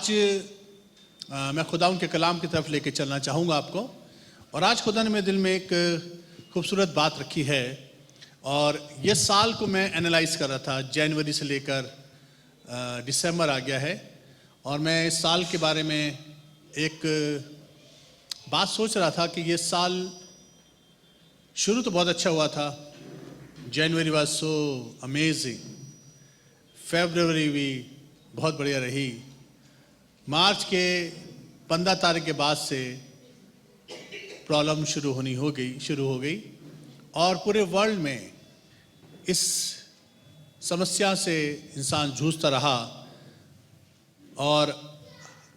आज मैं खुदा के कलाम की तरफ लेके चलना चाहूँगा आपको। और आज खुदा ने मेरे दिल में एक खूबसूरत बात रखी है। और ये साल को मैं एनालाइज कर रहा था, जनवरी से लेकर दिसंबर आ गया है। और मैं इस साल के बारे में एक बात सोच रहा था कि ये साल शुरू तो बहुत अच्छा हुआ था। जनवरी वाज सो अमेजिंग, फरवरी भी बहुत बढ़िया रही। मार्च के 15 तारीख के बाद से प्रॉब्लम शुरू हो गई और पूरे वर्ल्ड में इस समस्या से इंसान जूझता रहा। और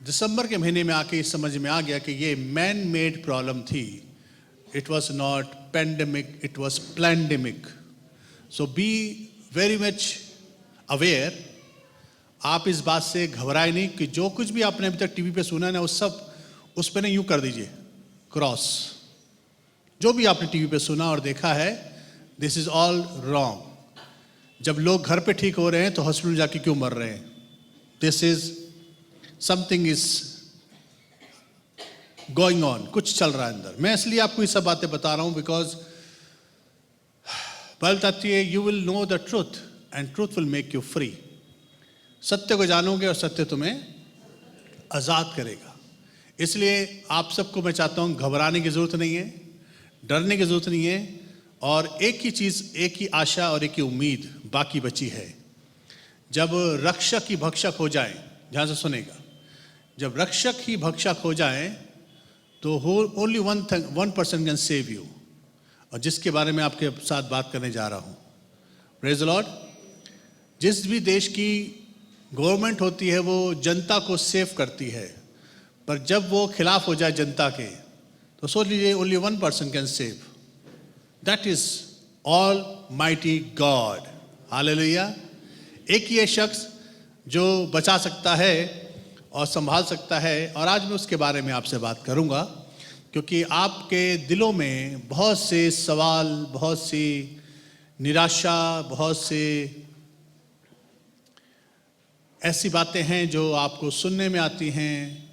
दिसंबर के महीने में आके समझ में आ गया कि ये मैन मेड प्रॉब्लम थी। It was not pandemic, it was plandemic. So be very much aware. आप इस बात से घबराए नहीं कि जो कुछ भी आपने अभी तक टीवी पे सुना है ना, उस पर नहीं यूं कर दीजिए क्रॉस। जो भी आपने टीवी पे सुना और देखा है, दिस इज ऑल रॉन्ग। जब लोग घर पे ठीक हो रहे हैं तो हॉस्पिटल जाके क्यों मर रहे हैं? This is something is going on, कुछ चल रहा है अंदर। मैं इसलिए आपको ये सब बातें बता रहा हूं बिकॉज बाइबल बताती है you will know the truth and truth will make you free. सत्य को जानोगे और सत्य तुम्हें आज़ाद करेगा। इसलिए आप सबको मैं चाहता हूं, घबराने की ज़रूरत नहीं है, डरने की ज़रूरत नहीं है। और एक ही चीज़, एक ही आशा और एक ही उम्मीद बाकी बची है। जब रक्षक ही भक्षक हो जाए, ध्यान से सुनेगा, जब रक्षक ही भक्षक हो जाए तो only one person can save you, और जिसके बारे में आपके साथ बात करने जा रहा हूँ। Praise the Lord. जिस भी देश की गवर्नमेंट होती है वो जनता को सेव करती है, पर जब वो खिलाफ हो जाए जनता के तो सोच लीजिए only one person can save, that is all mighty God. Hallelujah. एक ही शख्स जो बचा सकता है और संभाल सकता है। और आज मैं उसके बारे में आपसे बात करूंगा क्योंकि आपके दिलों में बहुत से सवाल, बहुत सी निराशा, बहुत से ऐसी बातें हैं जो आपको सुनने में आती हैं।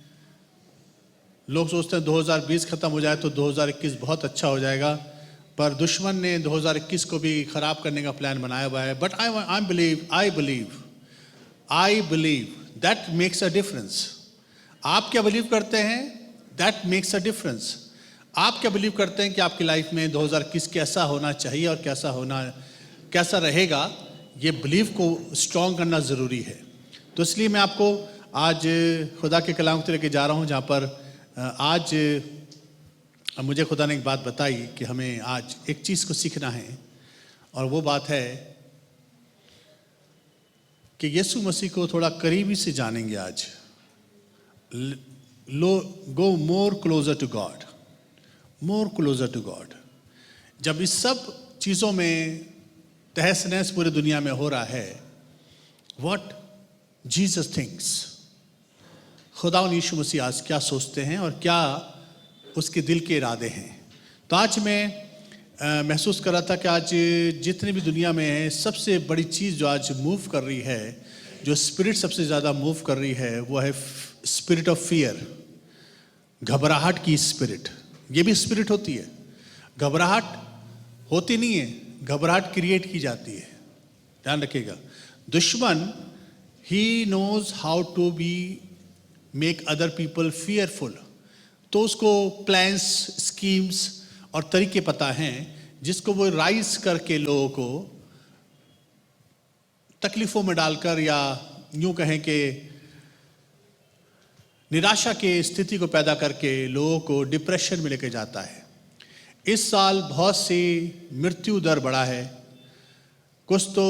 लोग सोचते हैं 2020 खत्म हो जाए तो 2021 बहुत अच्छा हो जाएगा, पर दुश्मन ने 2021 को भी खराब करने का प्लान बनाया हुआ है। But I believe that makes a difference. आप क्या बिलीव करते हैं? That makes a difference. आप क्या बिलीव करते हैं कि आपकी लाइफ में 2021 कैसा होना चाहिए और कैसा रहेगा? ये बिलीव को स्ट्रॉन्ग करना ज़रूरी है। तो इसलिए मैं आपको आज खुदा के कलाम को लेके जा रहा हूँ, जहाँ पर आज मुझे खुदा ने एक बात बताई कि हमें आज एक चीज़ को सीखना है। और वो बात है कि यीशु मसीह को थोड़ा करीबी से जानेंगे आज। Go more closer to God, more closer to God. जब इस सब चीज़ों में तहस नहस पूरी दुनिया में हो रहा है, व्हाट जीसस थिंक्स, खुदा यीशु मसीह आज क्या सोचते हैं और क्या उसके दिल के इरादे हैं। तो आज मैं महसूस कर रहा था कि आज जितनी भी दुनिया में है, सबसे बड़ी चीज़ जो आज मूव कर रही है, जो स्पिरिट सबसे ज़्यादा मूव कर रही है, वो है स्पिरिट ऑफ फियर, घबराहट की स्पिरिट। ये भी स्पिरिट होती है, घबराहट होती नहीं है, घबराहट क्रिएट की जाती है। ध्यान रखिएगा। दुश्मन He knows how to make other people fearful. तो उसको प्लान्स, स्कीम्स और तरीके पता हैं जिसको वो राइज करके लोगों को तकलीफों में डालकर, या यूं कहें कि निराशा के स्थिति को पैदा करके लोगों को डिप्रेशन में लेके जाता है। इस साल बहुत सी मृत्यु दर बढ़ा है, कुछ तो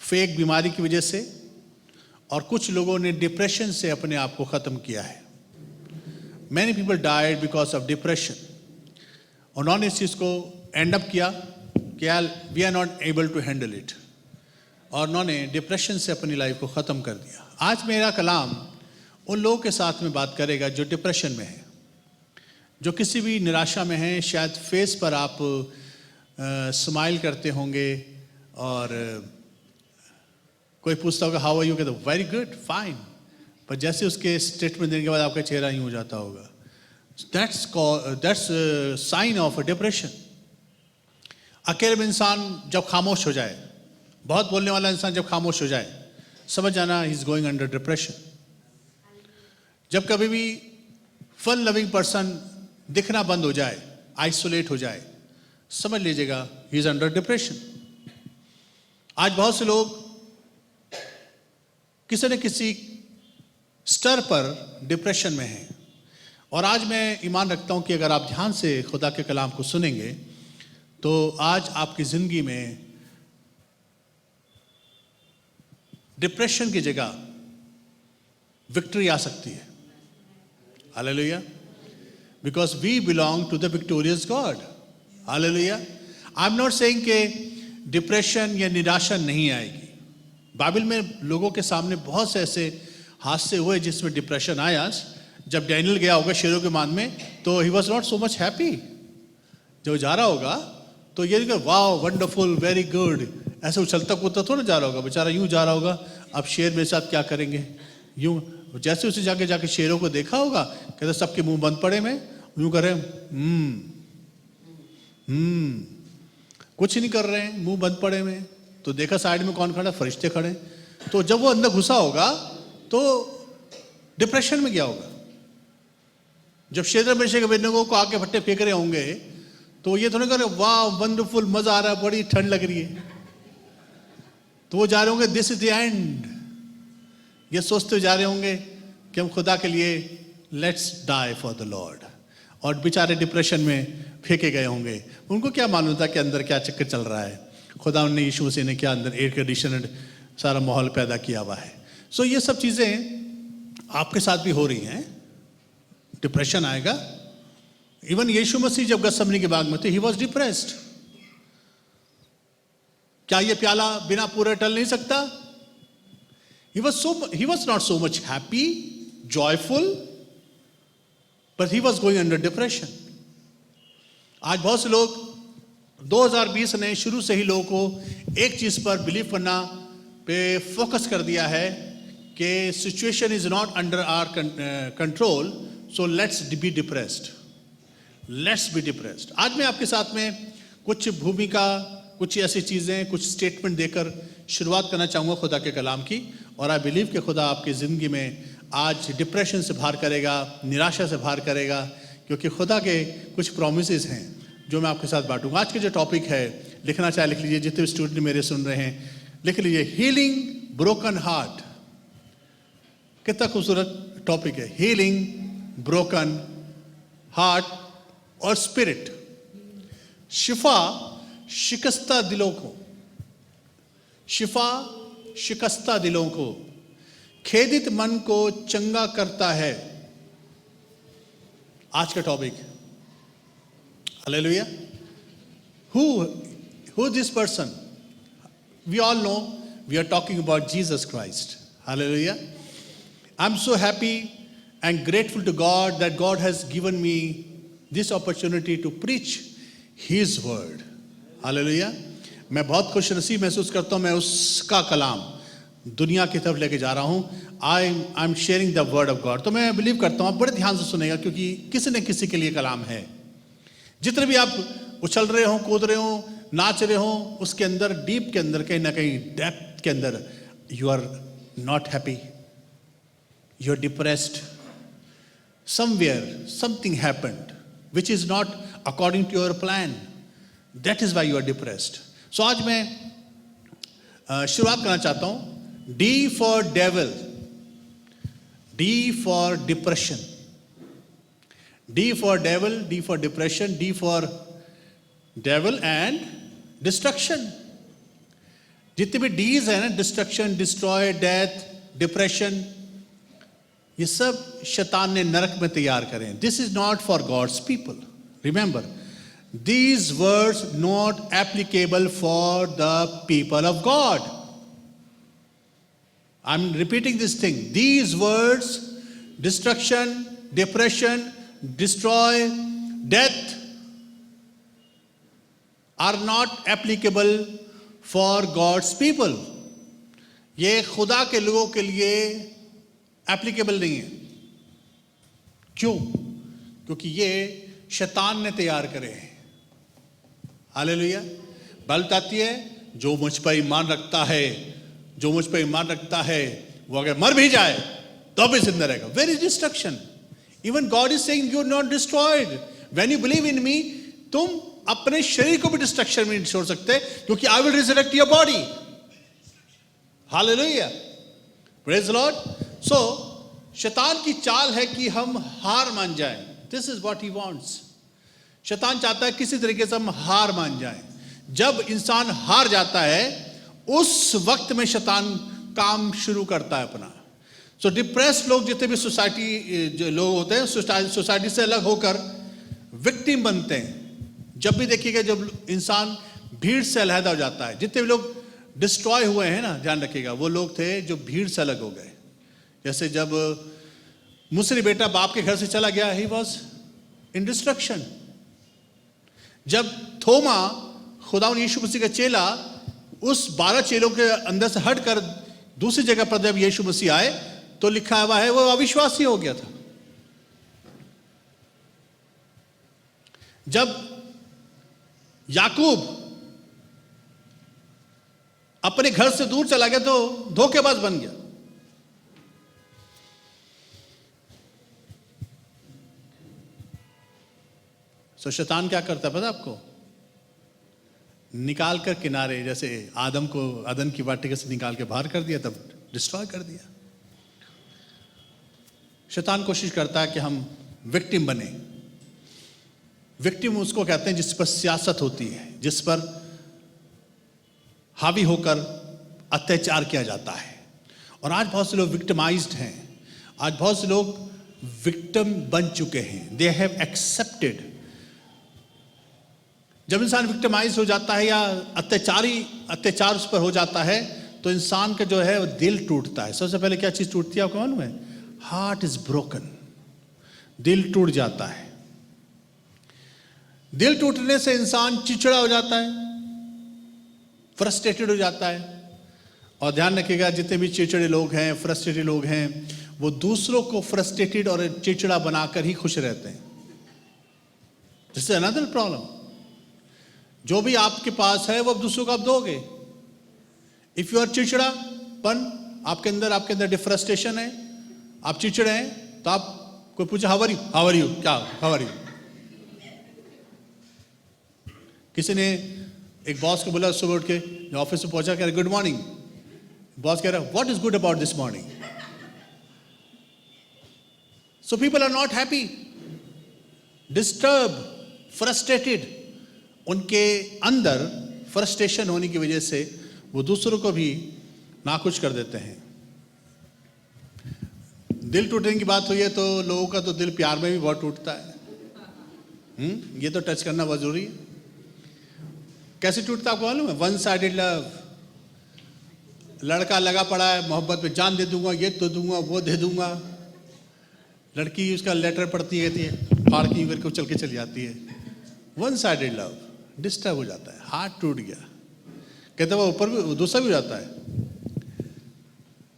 फेक बीमारी की वजह से, और कुछ लोगों ने डिप्रेशन से अपने आप को ख़त्म किया है। Many people died because of depression. उन्होंने इस चीज़ को एंड अप किया कि we are not able to handle it, और उन्होंने डिप्रेशन से अपनी लाइफ को ख़त्म कर दिया। आज मेरा कलाम उन लोगों के साथ में बात करेगा जो डिप्रेशन में है, जो किसी भी निराशा में हैं। शायद फेस पर आप स्माइल करते होंगे और कोई पूछता होगा हाउ आर यू, कहते वेरी गुड, फाइन, पर जैसे उसके स्टेटमेंट देने के बाद आपका चेहरा यूं हो जाता होगा, that's sign of a depression. अकेले में इंसान जब खामोश हो जाए, बहुत बोलने वाला इंसान जब खामोश हो जाए, समझ जाना he is going under depression. जब कभी भी फन लविंग पर्सन दिखना बंद हो जाए, आइसोलेट हो जाए, समझ लीजिएगा ही इज अंडर डिप्रेशन। आज बहुत से लोग किसी न किसी स्तर पर डिप्रेशन में हैं। और आज मैं ईमान रखता हूं कि अगर आप ध्यान से खुदा के कलाम को सुनेंगे तो आज आपकी जिंदगी में डिप्रेशन की जगह विक्ट्री आ सकती है। Hallelujah, because we belong to the victorious God. Hallelujah. I am not saying कि डिप्रेशन या निराशा नहीं आएगी। बाइबल में लोगों के सामने बहुत से ऐसे हादसे हुए जिसमें डिप्रेशन आया। जब डैनियल गया होगा शेरों के मान में, तो he was not so much happy. जब जा रहा होगा तो ये वाह वंडरफुल वेरी गुड, ऐसे उछलता कूदता थोड़ा जा रहा होगा, बेचारा यूं जा रहा होगा, अब शेर मेरे साथ क्या करेंगे, यूं। जैसे उसे जाके शेरों को देखा होगा, कहते सबके मुंह बंद पड़े में, यूं करे कुछ नहीं कर रहे हैं, मुंह बंद पड़े में। तो देखा साइड में कौन खड़ा, फरिश्ते खड़े। तो जब वो अंदर घुसा होगा तो डिप्रेशन में गया होगा। जब शेद्रक मेशक अबेदनगो को आके भट्टे फेंक रहे होंगे तो ये थोड़ा करे वाह वंडरफुल, मजा आ रहा है, बड़ी ठंड लग रही है, तो वो जा रहे होंगे दिस इज द एंड। ये सोचते जा रहे होंगे कि हम खुदा के लिए let's die for the lord. और बेचारे डिप्रेशन में फेंके गए होंगे। उनको क्या मालूम था कि अंदर क्या चक्कर चल रहा है। खुदा ने यीशु मसीह ने क्या अंदर एयर कंडीशनड सारा माहौल पैदा किया हुआ है। सो ये सब चीजें आपके साथ भी हो रही हैं। डिप्रेशन आएगा। इवन यीशु मसीह जब गत्समनी के बाग में थे, ही वॉज डिप्रेस्ड। क्या ये प्याला बिना पूरे टल नहीं सकता? He was not so much happy, joyful, but he was going under depression. आज बहुत से लोग 2020 ने शुरू से ही लोगों को एक चीज पर बिलीव करना पे फोकस कर दिया है कि situation is not under our control, so let's be depressed, let's be depressed. आज मैं आपके साथ में कुछ भूमिका, कुछ ऐसी चीजें, कुछ स्टेटमेंट देकर शुरुआत करना चाहूँगा खुदा के कलाम की। और आई बिलीव कि खुदा आपकी ज़िंदगी में आज डिप्रेशन से बाहर करेगा, निराशा से बाहर करेगा, क्योंकि खुदा के कुछ प्रॉमिसेस हैं जो मैं आपके साथ बांटूंगा। आज के जो टॉपिक है, लिखना चाहे लिख लीजिए, जितने स्टूडेंट मेरे सुन रहे हैं लिख लीजिए, हीलिंग ब्रोकन हार्ट। कितना खूबसूरत टॉपिक है, हीलिंग ब्रोकन हार्ट और स्पिरिट। शिफा शिकस्ता दिलों को, शिफा शिकस्ता दिलों को, खेदित मन को चंगा करता है। आज का topic, hallelujah. Who this person? We all know we are talking about Jesus Christ. Hallelujah. I'm so happy and grateful to God that God has given me this opportunity to preach His word. Hallelujah. मैं बहुत खुश नसीब महसूस करता हूँ, मैं उसका कलाम दुनिया की तरफ लेके जा रहा हूँ। I am sharing the word of God. तो मैं बिलीव करता हूँ आप बड़े ध्यान से सुनेगा, क्योंकि किसी न किसी के लिए कलाम है। जितने भी आप उछल रहे हो, कूद रहे हो, नाच रहे हो, उसके अंदर डीप के अंदर कहीं ना कहीं डेप्थ के अंदर you are not happy, you are depressed. Somewhere something happened which is not according to your plan, that is why you are depressed. So आज मैं शुरुआत करना चाहता हूं। D for devil, D for depression, D for devil, D for depression, D for devil and destruction. जितने भी डीज है ना, डिस्ट्रक्शन, डिस्ट्रॉय, डेथ, डिप्रेशन, ये सब शैतान ने नरक में तैयार करें। This is not for God's people. Remember, these words not applicable for the people of God. I'm repeating this thing. These words, destruction, depression, destroy, death, are not applicable for God's people. ये खुदा के लोगों के लिए applicable नहीं है। क्यों? क्योंकि ये शैतान ने तैयार करे हैं। हालेलुया। बाइबल बताती है जो मुझ पर ईमान रखता है, जो मुझ पर ईमान रखता है, वो अगर मर भी जाए तो भी जिंदा रहेगा। Where is destruction? Even God is saying you are not destroyed when you believe in me. तुम अपने शरीर को भी डिस्ट्रक्शन में नहीं छोड़ सकते, क्योंकि I will resurrect your body. Hallelujah, praise the Lord. So शैतान की चाल है कि हम हार मान जाएं। This is what he wants. शैतान चाहता है किसी तरीके से हम हार मान जाएं। जब इंसान हार जाता है उस वक्त में शैतान काम शुरू करता है अपना। सो डिप्रेस्ड लोग, जितने भी सोसाइटी जो लोग होते हैं, सोसाइटी से अलग होकर विक्टिम बनते हैं। जब भी देखिएगा, जब इंसान भीड़ से अलग हो जाता है, जितने भी लोग डिस्ट्रॉय हुए हैं ना, ध्यान रखिएगा, वो लोग थे जो भीड़ से अलग हो गए। जैसे जब मुसरी बेटा बाप के घर से चला गया, ही वॉज इन डिस्ट्रक्शन। जब थोमा, खुदावंद यीशु मसीह का चेला, उस 12 चेलों के अंदर से हटकर दूसरी जगह पर जब यीशु मसीह आए तो लिखा हुआ है वो अविश्वासी हो गया था। जब याकूब अपने घर से दूर चला गया तो धोखेबाज बन गया। सो शैतान क्या करता है पता आपको? निकाल कर किनारे, जैसे आदम को अदन की वाटिका से निकाल के बाहर कर दिया, तब डिस्ट्रॉय कर दिया। शैतान कोशिश करता है कि हम विक्टिम बने। विक्टिम उसको कहते हैं जिस पर सियासत होती है, जिस पर हावी होकर अत्याचार किया जाता है। और आज बहुत से लोग विक्टिमाइज्ड हैं। आज बहुत से लोग विक्टिम बन चुके हैं। They have accepted. जब इंसान विक्टिमाइज हो जाता है या अत्याचार उस पर हो जाता है तो इंसान का जो है वो दिल टूटता है। सबसे पहले क्या चीज टूटती है आपको मालूम है? Heart is broken. दिल टूट जाता है। दिल टूटने से इंसान चिड़चिड़ा हो जाता है, फ्रस्ट्रेटेड हो जाता है। और ध्यान रखिएगा, जितने भी चिड़चिड़े लोग हैं, फ्रस्ट्रेटेड लोग हैं, वो दूसरों को फ्रस्ट्रेटेड और चिड़चिड़ा बनाकर ही खुश रहते हैं। This is another problem. जो भी आपके पास है वो अब दूसरों को आप दोगे। इफ यू आर चिड़चिड़ापन आपके अंदर डिफ्रस्ट्रेशन है, आप चिड़चिड़े हैं, तो आप कोई पूछे हाउ आर यू, क्या हाउ आर यू। किसी ने एक बॉस को बोला, सुबह उठ के ऑफिस में पहुंचा, कह रहा गुड मॉर्निंग। बॉस कह रहा what is good about this morning. So people are not happy, disturb, frustrated. उनके अंदर फ्रस्ट्रेशन होने की वजह से वो दूसरों को भी नाखुश कर देते हैं। दिल टूटने की बात हुई है तो लोगों का तो दिल प्यार में भी बहुत टूटता है। ये तो टच करना बहुत जरूरी है। कैसे टूटता आपको मालूम है? One sided love. लड़का लगा पड़ा है मोहब्बत में, जान दे दूंगा, ये तो दूंगा, वो दे दूंगा। लड़की उसका लेटर पढ़ती है, फाड़ की करके चल के चली जाती है। वन साइडेड लव, डिस्टर्ब हो जाता है, हार्ट टूट गया। कहते वो ऊपर भी दूसरा भी हो जाता है।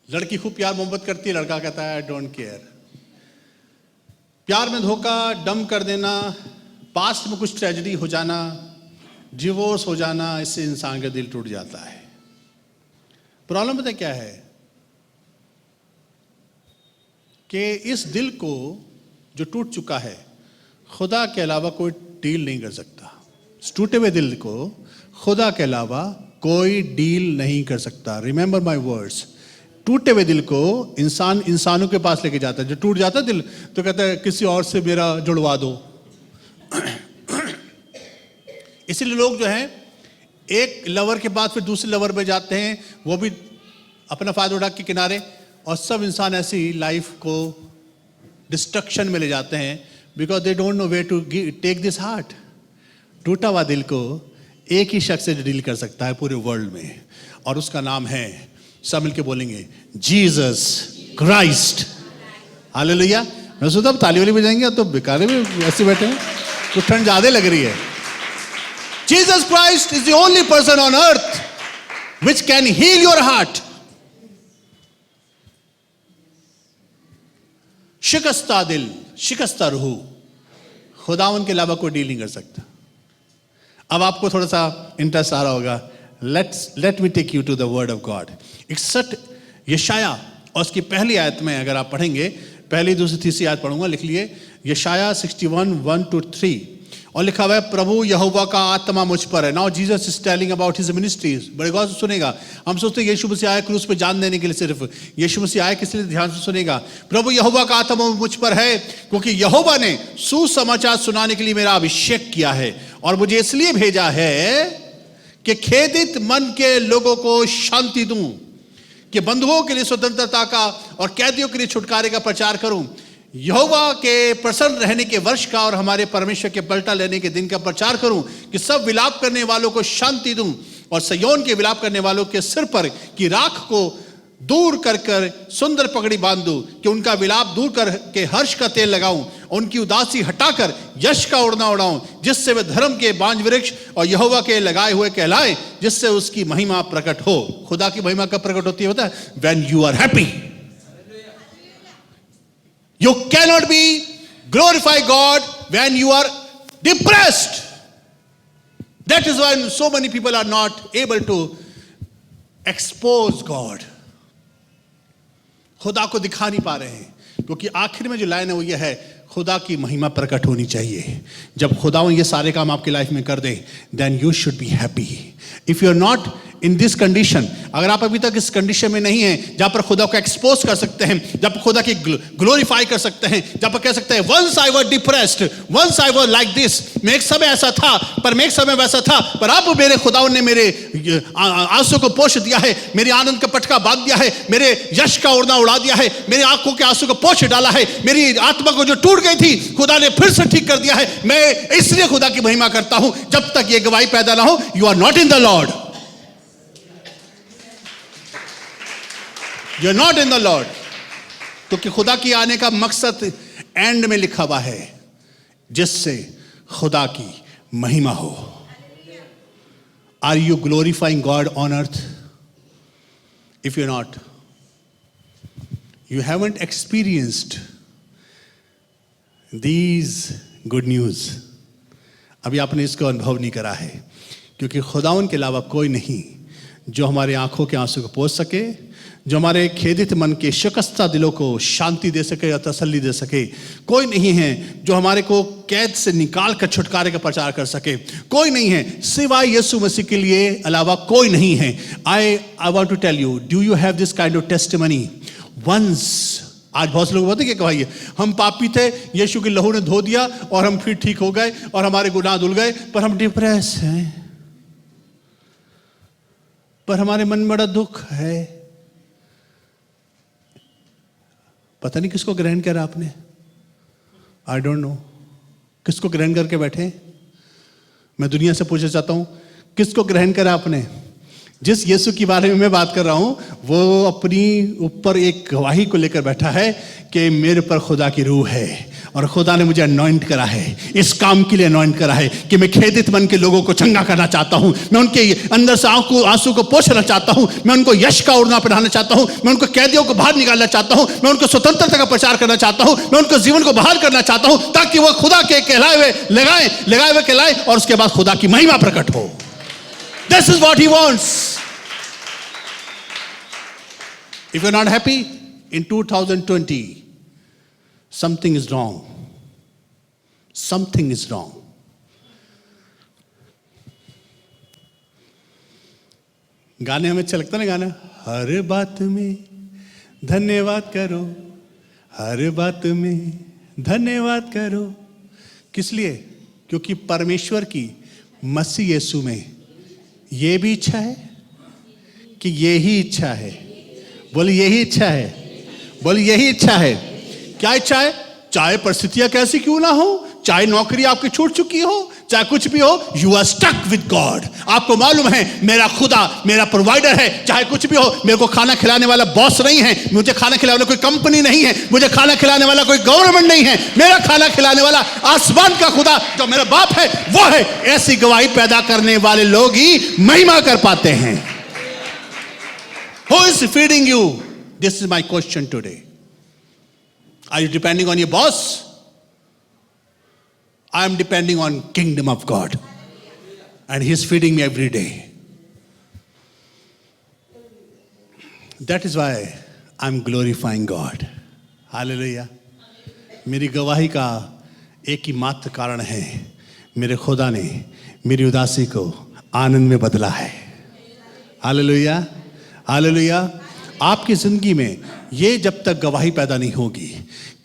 लड़की खूब प्यार मोहब्बत करती है, लड़का कहता है आई डोंट केयर। प्यार में धोखा, डम कर देना, पास्ट में कुछ ट्रेजेडी हो जाना, डिवोर्स हो जाना, इससे इंसान का दिल टूट जाता है। प्रॉब्लम पता क्या है कि इस दिल को जो टूट चुका है, खुदा के अलावा कोई डील नहीं कर सकता। टूटे हुए दिल को खुदा के अलावा कोई डील नहीं कर सकता। Remember my words. टूटे हुए दिल को इंसानों के पास लेके जाता है। जो टूट जाता है दिल तो कहता है किसी और से मेरा जुड़वा दो। इसलिए लोग जो हैं एक लवर के बाद फिर दूसरे लवर में जाते हैं, वो भी अपना फायदा उठा के किनारे, और सब इंसान ऐसी लाइफ को डिस्ट्रक्शन में ले जाते हैं because they don't know where to take this heart. टूटा हुआ दिल को एक ही शख्स से डील कर सकता है पूरे वर्ल्ड में, और उसका नाम है, सब मिलके बोलेंगे, जीसस क्राइस्ट। हालेलुया। मैं सोचता अब ताली वाली बजाएंगे तो बेकार में ऐसे बैठे हैं, तो ठंड ज्यादा लग रही है। Jesus Christ is the only person on earth which can heal your heart. शिकस्ता दिल, शिकस्ता रूह, खुदावन के अलावा कोई डील नहीं कर सकता। अब आपको थोड़ा सा इंटरेस्ट आ रहा होगा। Let me take you to the word of God. 61 यशाया और उसकी पहली आयत में अगर आप पढ़ेंगे, पहली दूसरी तीसरी आयत पढ़ूंगा, लिख लिए यशाया 61 1-3, और लिखा हुआ है प्रभु यहोवा का आत्मा मुझ पर है। Now Jesus is telling about his ministry. बड़े गौर से सुनेगा। हम सोचते हैं यीशु मसीह आए क्रूस पे जान देने के लिए, सिर्फ यीशु मसीह आए किस लिए, ध्यान से सुनेगा। प्रभु यहोवा का आत्मा मुझ पर है क्योंकि यहोवा ने सुसमाचार सुनाने के लिए मेरा अभिषेक किया है, और मुझे इसलिए भेजा है कि खेदित मन के लोगों को शांति दूं, कि बंधुओं के लिए स्वतंत्रता का और कैदियों के लिए छुटकारे का प्रचार करूं, यहोवा के प्रसन्न रहने के वर्ष का और हमारे परमेश्वर के पलटा लेने के दिन का प्रचार करूं, कि सब विलाप करने वालों को शांति दूं, और सयोन के विलाप करने वालों के सिर पर की राख को दूर कर कर सुंदर पगड़ी बांध दूं, कि उनका विलाप दूर कर के हर्ष का तेल लगाऊं, उनकी उदासी हटाकर यश का ओढ़ना उड़ाऊं, जिससे वे धर्म के बांज वृक्ष और यहोवा के लगाए हुए कहलाए, जिससे उसकी महिमा प्रकट हो। खुदा की महिमा कब प्रकट होती है पता है? When you are happy. You cannot be glorify God when you are depressed. That is why so many people are not able to expose God. खुदा को दिखा नहीं पा रहे हैं, क्योंकि आखिर में जो लाइन है वो ये है, खुदा की महिमा प्रकट होनी चाहिए। जब खुदा ये सारे काम आपकी लाइफ में कर दे, then you should be happy. If you are not in this condition, अगर आप अभी तक इस कंडीशन में नहीं हैं जहां पर खुदा को एक्सपोज कर सकते हैं, जहां पर खुदा की ग्लोरीफाई कर सकते हैं, जहां पर कह सकते हैं once I was depressed, once I was like this, मैं एक समय ऐसा था, पर मैं एक समय वैसा था, पर अब मेरे खुदावन ने मेरे आंसू को पोंछ दिया है, मेरे आनंद का पटका बांध दिया है, मेरे यश का ओढ़ना उड़ा दिया है, मेरी आंखों के आंसू को पोंछ डाला है, मेरी आत्मा को जो टूट गई थी खुदा ने फिर से ठीक कर दिया है। मैं इसलिए खुदा की महिमा करता हूं। जब तक ये गवाही पैदा ना हो, you are not in the lord, you are not in the lord. क्योंकि खुदा की आने का मकसद एंड में लिखा हुआ है, जिससे खुदा की महिमा हो। Are you glorifying God on earth? If you not, you haven't experienced these good news. अभी आपने इसको अनुभव नहीं करा है, क्योंकि खुदावन के अलावा कोई नहीं जो हमारे आंखों के आंसू को पोंछ सके, जो हमारे खेदित मन के शिकस्ता दिलों को शांति दे सके या तसल्ली दे सके। कोई नहीं है जो हमारे को कैद से निकाल कर छुटकारे का प्रचार कर सके। कोई नहीं है सिवाय यीशु मसीह के लिए अलावा कोई नहीं है। I want to tell you, do you have this kind of testimony? Once, आज बहुत से लोग बोलते हैं कि भाई हम पापी थे, यीशु के लहू ने धो दिया और हम फिर ठीक हो गए और हमारे गुनाह धुल गए, पर हम डिप्रेस हैं, पर हमारे मन में बड़ा दुख है। पता नहीं किसको ग्रहण करा आपने, आई डोंट नो किसको ग्रहण करके बैठे। मैं दुनिया से पूछना चाहता हूं, किसको ग्रहण करा आपने? जिस यीशु के बारे में मैं बात कर रहा हूं, वो अपनी ऊपर एक गवाही को लेकर बैठा है कि मेरे पर खुदा की रूह है और खुदा ने मुझे अनॉइंट करा है, इस काम के लिए अनॉइंट करा है कि मैं खेदित मन के लोगों को चंगा करना चाहता हूं, मैं उनके अंदर से आंसू को पोंछना चाहता हूं, मैं उनको यश का ओढ़ना पहनाना चाहता हूं, मैं उनको कैदियों को बाहर निकालना चाहता हूं, मैं उनको स्वतंत्रता का प्रचार करना चाहता हूं, मैं उनको जीवन को बहाल करना चाहता हूं, ताकि वो खुदा के कहलाए हुए लगाए हुए कहलाए और उसके बाद खुदा की महिमा प्रकट हो। This is what he wants. If you're not happy in 2020, something is wrong. Something is wrong. गाने हमें अच्छा लगता है ना, गाना हर बात में धन्यवाद करो, हर बात में धन्यवाद करो। किस लिए? क्योंकि परमेश्वर की मसीह यीशु में ये भी इच्छा है कि यही इच्छा है। बोले यही इच्छा है, बोले यही इच्छा है। क्या इच्छा है? चाहे परिस्थितियां कैसी क्यों ना हो, चाहे नौकरी आपकी छूट चुकी हो, चाहे कुछ भी हो, you are stuck with God. आपको मालूम है मेरा खुदा मेरा प्रोवाइडर है, चाहे कुछ भी हो। मेरे को खाना खिलाने वाला बॉस नहीं है, मुझे खाना खिलाने वाला कोई कंपनी नहीं है, मुझे खाना खिलाने वाला कोई गवर्नमेंट नहीं है, मेरा खाना खिलाने वाला आसमान का खुदा जो मेरा बाप है वो है। ऐसी गवाही पैदा करने वाले लोग ही महिमा कर पाते हैं। Who is feeding you? This is my question today. Are you depending on your boss? I am depending on kingdom of God. And He is feeding me every day. That is why I am glorifying God. Hallelujah. मेरी गवाही का एक ही मात्र कारण है, मेरे खुदा ने मेरी उदासी को आनंद में बदला है। Hallelujah, hallelujah. आपकी जिंदगी में ये जब तक गवाही पैदा नहीं होगी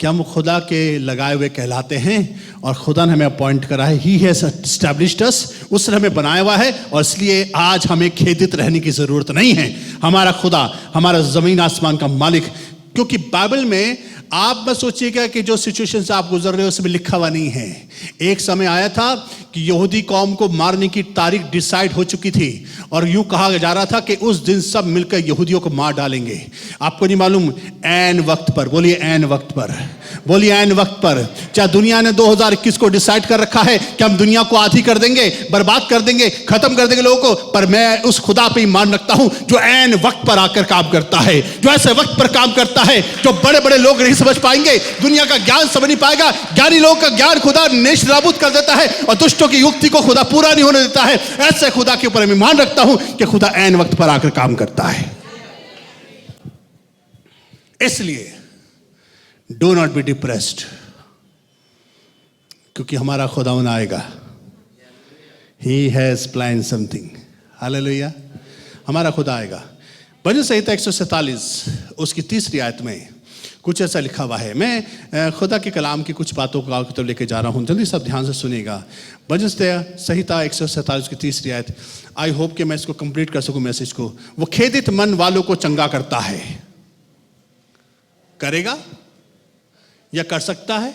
कि हम खुदा के लगाए हुए कहलाते हैं और खुदा ने हमें अपॉइंट करा है, ही हैज एस्टैब्लिश्ड अस, उसने हमें बनाया हुआ है, और इसलिए आज हमें खेदित रहने की जरूरत नहीं है। हमारा खुदा, हमारा जमीन आसमान का मालिक, क्योंकि बाइबल में आप मत सोचिएगा कि जो सिचुएशन से आप गुजर रहे हो उसमें लिखा हुआ नहीं है। एक समय आया था कि यहूदी कौम को मारने की तारीख डिसाइड हो चुकी थी और यूं कहा जा रहा था कि उस दिन सब मिलकर यहूदियों को मार डालेंगे। आपको नहीं मालूम, ऐन वक्त पर, बोलिए ऐन वक्त पर, बोलिए ऐन वक्त पर, चाहे दुनिया ने 2021 को डिसाइड कर रखा है कि हम दुनिया को आधी कर देंगे, बर्बाद कर देंगे, खत्म कर देंगे लोगों को, पर मैं उस खुदा पे ईमान रखता हूं जो ऐन वक्त पर आकर काम करता है, जो ऐसे वक्त पर काम करता है जो बड़े बड़े लोग नहीं समझ पाएंगे, दुनिया का ज्ञान समझ नहीं पाएगा, ज्ञानी लोगों का ज्ञान खुदा नेश नाबूद कर देता है और दुष्टों की युक्ति को खुदा पूरा नहीं होने देता है। ऐसे खुदा के ऊपर मैं ईमान रखता हूं कि खुदा ऐन वक्त पर आकर काम करता है। इसलिए डू नॉट बी डिप्रेस्ड, क्योंकि हमारा खुदावन आएगा। He has plan something. Hallelujah. हमारा खुदा आएगा। भजन संहिता 147 उसकी 3री आयत में कुछ ऐसा लिखा हुआ है। मैं खुदा के कलाम की कुछ बातों को आपकी तरफ लेके जा रहा हूं, जल्दी सब ध्यान से सुनिएगा। भजन संहिता 147 की 3री आयत। आई होप कि मैं इसको कंप्लीट कर सकूं मैसेज को। वो खेदित मन वालों को चंगा करता है। करेगा या कर सकता है?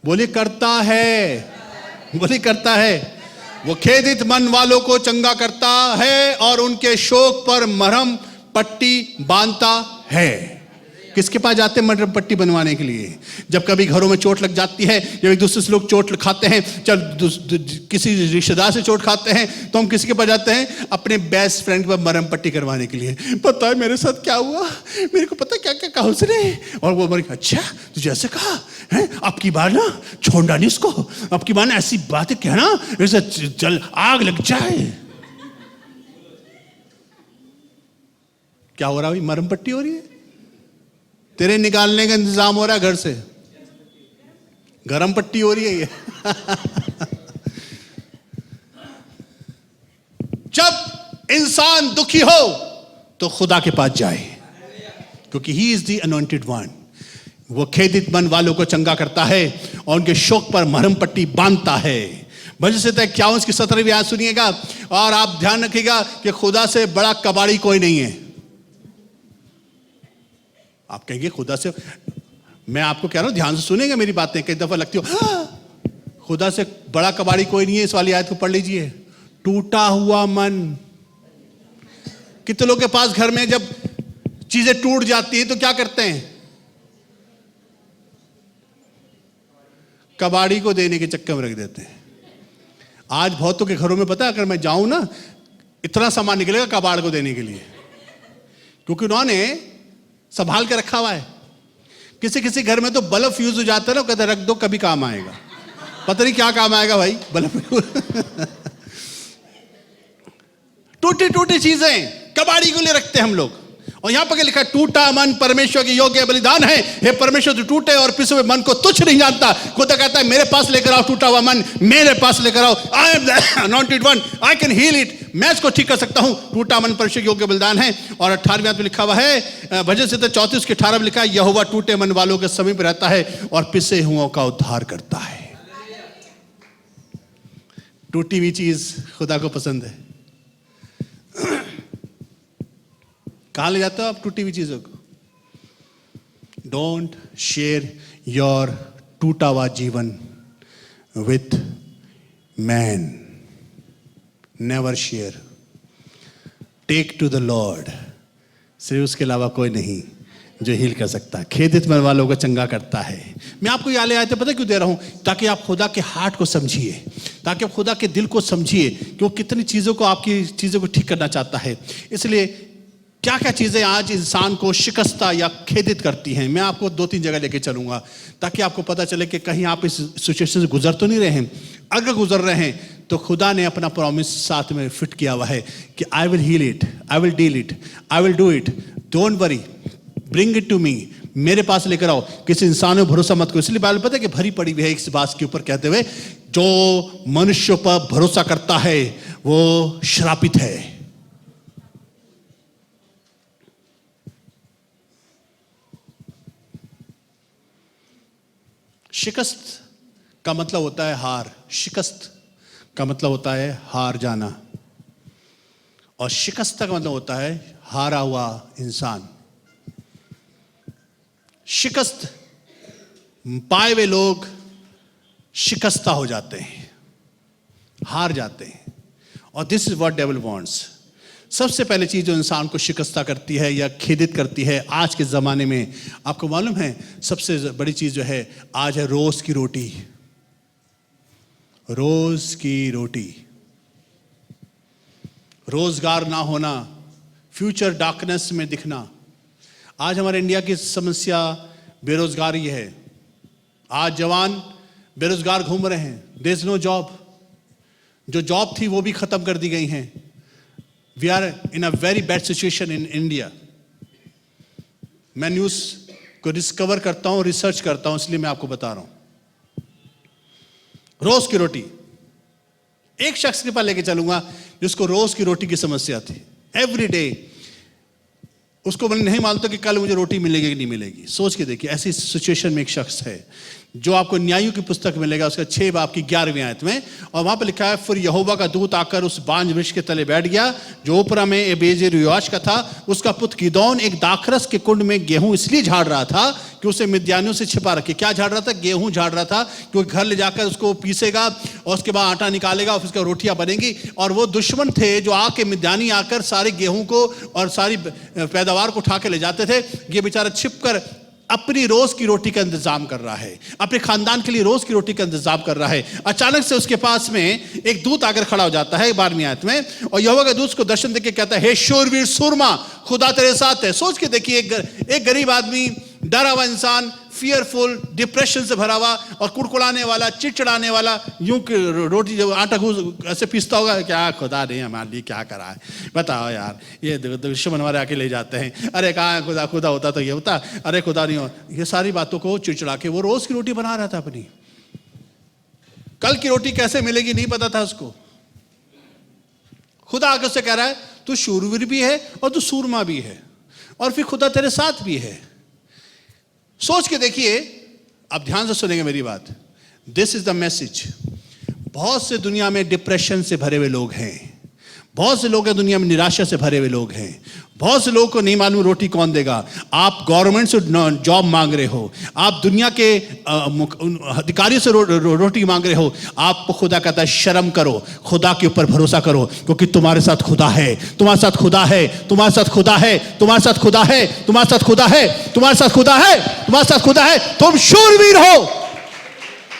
बोले करता है, बोले करता है। वो खेदित मन वालों को चंगा करता है और उनके शोक पर मरहम पट्टी बांधता है। किसके पास जाते हैं मरहम पट्टी बनवाने के लिए? जब कभी घरों में चोट लग जाती है, जब एक दूसरे से लोग चोट खाते हैं, जब किसी रिश्तेदार से चोट खाते हैं, तो हम किसके पास जाते हैं? अपने बेस्ट फ्रेंड के पास मरहम पट्टी करवाने के लिए। पता है मेरे साथ क्या हुआ, मेरे को पता क्या क्या कहा उसने, और वो बोले अच्छा तुझे ऐसे कहा है, अब की बार ना छोड़ना नहीं इसको, अब की बार ना ऐसी बातें कहना जैसे जल आग लग जाए। क्या हो रहा है? मरहम पट्टी हो रही है, तेरे निकालने का इंतजाम हो रहा है घर से, गरम पट्टी हो रही है ये। जब इंसान दुखी हो तो खुदा के पास जाए, क्योंकि he is the anointed one. वो खेदित मन वालों को चंगा करता है और उनके शोक पर मरहम पट्टी बांधता है। भजन संहिता 51 की 17वीं आयत सुनिएगा और आप ध्यान रखिएगा कि खुदा से बड़ा कबाड़ी कोई नहीं है। आप कहेंगे खुदा से, मैं आपको कह रहा हूं ध्यान से सुनेंगे मेरी बातें, कई दफा लगती हो खुदा से बड़ा कबाड़ी कोई नहीं है। इस वाली आयत को पढ़ लीजिए। टूटा हुआ मन। कितने लोग के पास घर में जब चीजें टूट जाती है तो क्या करते हैं? कबाड़ी को देने के चक्कर में रख देते हैं। आज बहुतों के घरों में पता है, अगर मैं जाऊं ना, इतना सामान निकलेगा कबाड़ को देने के लिए, क्योंकि उन्होंने संभाल के रखा हुआ है। किसी किसी घर में तो बल्ब फ्यूज हो जाता है ना, कहते रख दो कभी काम आएगा। पता नहीं क्या काम आएगा भाई बल्ब। टूटी टूटी चीजें कबाड़ी को लिए रखते हैं हम लोग। और यहां पर लिखा है टूटा मन परमेश्वर के योग्य बलिदान है। हे परमेश्वर जो टूटे और पिसे हुए मन को तुच्छ नहीं जानता। खुदा कहता है मेरे पास लेकर आओ टूटा हुआ मन, मेरे पास लेकर आओ। I am the anointed one, I can heal it. मैं इसको ठीक कर सकता हूं। टूटा मन परमेश्वर के योग्य बलिदान है। और 18वीं आयत में लिखा हुआ है, भजन संहिता 34 के 18 में लिखा है, यहोवा टूटे मन वालों के समीप रहता है और पिसे हुओं का उद्धार करता है। टूटी हुई चीज खुदा को पसंद है। कहां ले जाते हो आप टूटी हुई चीजों को? डोंट शेयर योर टूटा हुआ जीवन with man. Never share. Take to the lord. सिर्फ उसके अलावा कोई नहीं जो हील कर सकता है। खेदित मन वालों को चंगा करता है। मैं आपको ये आले आयते पता क्यों दे रहा हूं? ताकि आप खुदा के हार्ट को समझिए, ताकि आप खुदा के दिल को समझिए कि वो कितनी चीजों को, आपकी चीजों को ठीक करना चाहता है। इसलिए क्या क्या चीजें आज इंसान को शिकस्ता या खेदित करती हैं। मैं आपको 2-3 जगह लेके चलूंगा ताकि आपको पता चले कि कहीं आप इस सिचुएशन से गुजर तो नहीं रहे हैं। अगर गुजर रहे हैं तो खुदा ने अपना प्रॉमिस साथ में फिट किया हुआ है कि I will heal it, I will deal it, I will do it, don't worry, bring it to me, मेरे पास लेकर आओ। किसी इंसान में भरोसा मत करो। इसलिए बाइबल पता है कि भरी पड़ी हुई है इस बात के ऊपर कहते हुए, जो मनुष्य पर भरोसा करता है वो श्रापित है। शिकस्त का मतलब होता है हार, शिकस्त का मतलब होता है हार जाना, और शिकस्त का मतलब होता है हारा हुआ इंसान। शिकस्त पाए हुए लोग शिकस्ता हो जाते हैं, हार जाते हैं, और this is what devil wants. सबसे पहले चीज जो इंसान को शिकस्ता करती है या खेदित करती है आज के ज़माने में, आपको मालूम है सबसे बड़ी चीज़ जो है आज है रोज़ की रोटी। रोज़ की रोटी, रोज़गार ना होना, फ्यूचर डार्कनेस में दिखना। आज हमारे इंडिया की समस्या बेरोज़गारी है। आज जवान बेरोज़गार घूम रहे हैं, देयर इज नो जॉब। जो जॉब थी वो भी ख़त्म कर दी गई हैं। We are in a very bad situation in India. मैं न्यूज़ को डिस्कवर करता हूँ, रिसर्च करता हूँ, इसलिए मैं आपको बता रहा हूँ। रोज की रोटी, एक शख्स के पास लेके चलूंगा जिसको रोज की रोटी की समस्या थी। एवरी डे उसको मैंने नहीं मालूम था कि कल मुझे रोटी मिलेगी कि नहीं मिलेगी। सोच के देखिए, ऐसी सिचुएशन में एक शख्स है जो आपको न्यायों की पुस्तक मिलेगा, उसका 6 बाब की 11वीं आयत में, और वहां पर लिखा है, फिर यहोवा का दूत आकर उस बांज वृक्ष के तले बैठ गया जो ओपरा में एबेजेर योआश का था। उसका पुत्र गिदोन एक दाखरस के कुंड में गेहूं इसलिए झाड़ रहा था कि उसे मिद्यानियों से छिपा रखे। क्या झाड़ रहा था? गेहूं झाड़ रहा था, क्योंकि घर ले जाकर उसको पीसेगा और उसके बाद आटा निकालेगा और उसका रोटियां बनेंगी। और वो दुश्मन थे जो आके मिद्यानी आकर सारे गेहूं को और सारी पैदावार को उठा के ले जाते थे। ये बेचारा छिप कर अपनी रोज की रोटी का इंतजाम कर रहा है, अपने खानदान के लिए रोज की रोटी का इंतजाम कर रहा है। अचानक से उसके पास में एक दूत आकर खड़ा हो जाता है 12वीं आयत में, और यहोवा का दूत को दर्शन देके कहता है, हे शूरवीर सूरमा, खुदा तेरे साथ है। सोच के देखिए, एक गरीब आदमी, डरा हुआ इंसान, फियरफुल, डिप्रेशन से भरा हुआ और कुड़कुड़ाने वाला, चिड़चिड़ाने वाला, यूं कि रोटी जो आटा घूस ऐसे पीसता होगा, क्या खुदा ने हमारे लिए क्या करा है, बताओ यार। ये दुश्मन हमारे आके ले जाते हैं, अरे कहाँ खुदा, खुदा होता तो ये होता, अरे खुदा नहीं हो। ये सारी बातों को चिड़चिड़ा के वो रोज की रोटी बना रहा था अपनी। कल की रोटी कैसे मिलेगी नहीं पता था उसको। खुदा आकर उससे कह रहा है, तू शूरवीर भी है और तू सूरमा भी है, और फिर खुदा तेरे साथ भी है। सोच के देखिए, अब ध्यान से सुनेंगे मेरी बात। This is the message. बहुत से दुनिया में डिप्रेशन से भरे हुए लोग हैं, बहुत से लोग हैं दुनिया में निराशा से भरे हुए लोग हैं, बहुत से लोगों को नहीं मालूम रोटी कौन देगा। आप गवर्नमेंट से जॉब मांग रहे हो, आप दुनिया के अधिकारियों से रोटी मांग रहे हो। आपको खुदा कहता है शर्म करो, खुदा के ऊपर भरोसा करो, क्योंकि तुम्हारे साथ खुदा है, तुम्हारे साथ खुदा है, तुम्हारे साथ खुदा है, तुम्हारे साथ खुदा है, तुम्हारे साथ खुदा है, तुम्हारे साथ खुदा है, तुम्हारे साथ खुदा है। तुम शूरवीर हो।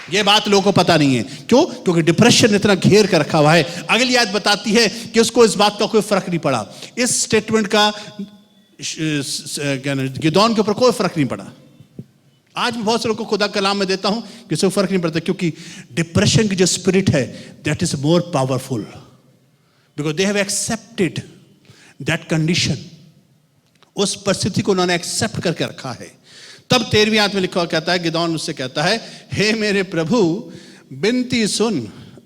ये बात लोगों को पता नहीं है। क्यों? क्योंकि डिप्रेशन इतना घेर कर रखा हुआ है। अगली आयत बताती है कि उसको इस बात का कोई फर्क नहीं पड़ा। इस स्टेटमेंट का गिदोन के ऊपर कोई फर्क नहीं पड़ा। आज भी बहुत से लोगों को खुदा कलाम में देता हूं, किसी को फर्क नहीं पड़ता, क्योंकि डिप्रेशन की जो स्पिरिट है that is more powerful, because they have accepted that condition. उस परिस्थिति को उन्होंने एक्सेप्ट करके रखा है। तब 13वीं आयत में लिखा हुआ कहता है, गिदोन उससे कहता है, हे मेरे प्रभु बिनती सुन,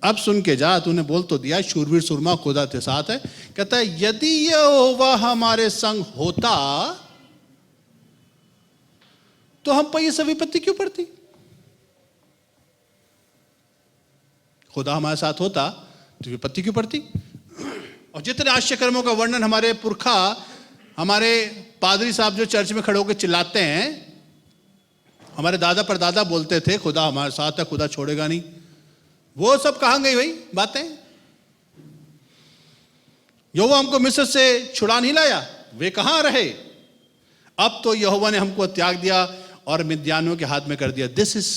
अब सुन के जा, तूने बोल तो दिया शूरवीर सूरमा खुदा के साथ है। कहता है, यदि यहोवा हमारे संग होता तो हम पर ये सब विपत्ति क्यों पड़ती? खुदा हमारे साथ होता तो विपत्ति क्यों पड़ती? और जितने आश्चर्य कर्मों का वर्णन हमारे पुरखा, हमारे पादरी साहब जो चर्च में खड़े होकर चिल्लाते हैं, हमारे दादा परदादा बोलते थे खुदा हमारे साथ है, खुदा छोड़ेगा नहीं, वो सब कहां गई भाई बातें? यहोवा हमको मिस्र से छुड़ा नहीं लाया, वे कहां रहे? अब तो यहोवा ने हमको त्याग दिया और मिद्यानियों के हाथ में कर दिया। This is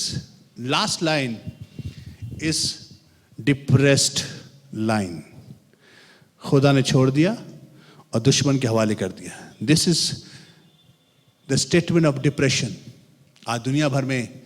last line is depressed line. खुदा ने छोड़ दिया और दुश्मन के हवाले कर दिया। This is the statement of depression. आज दुनिया भर में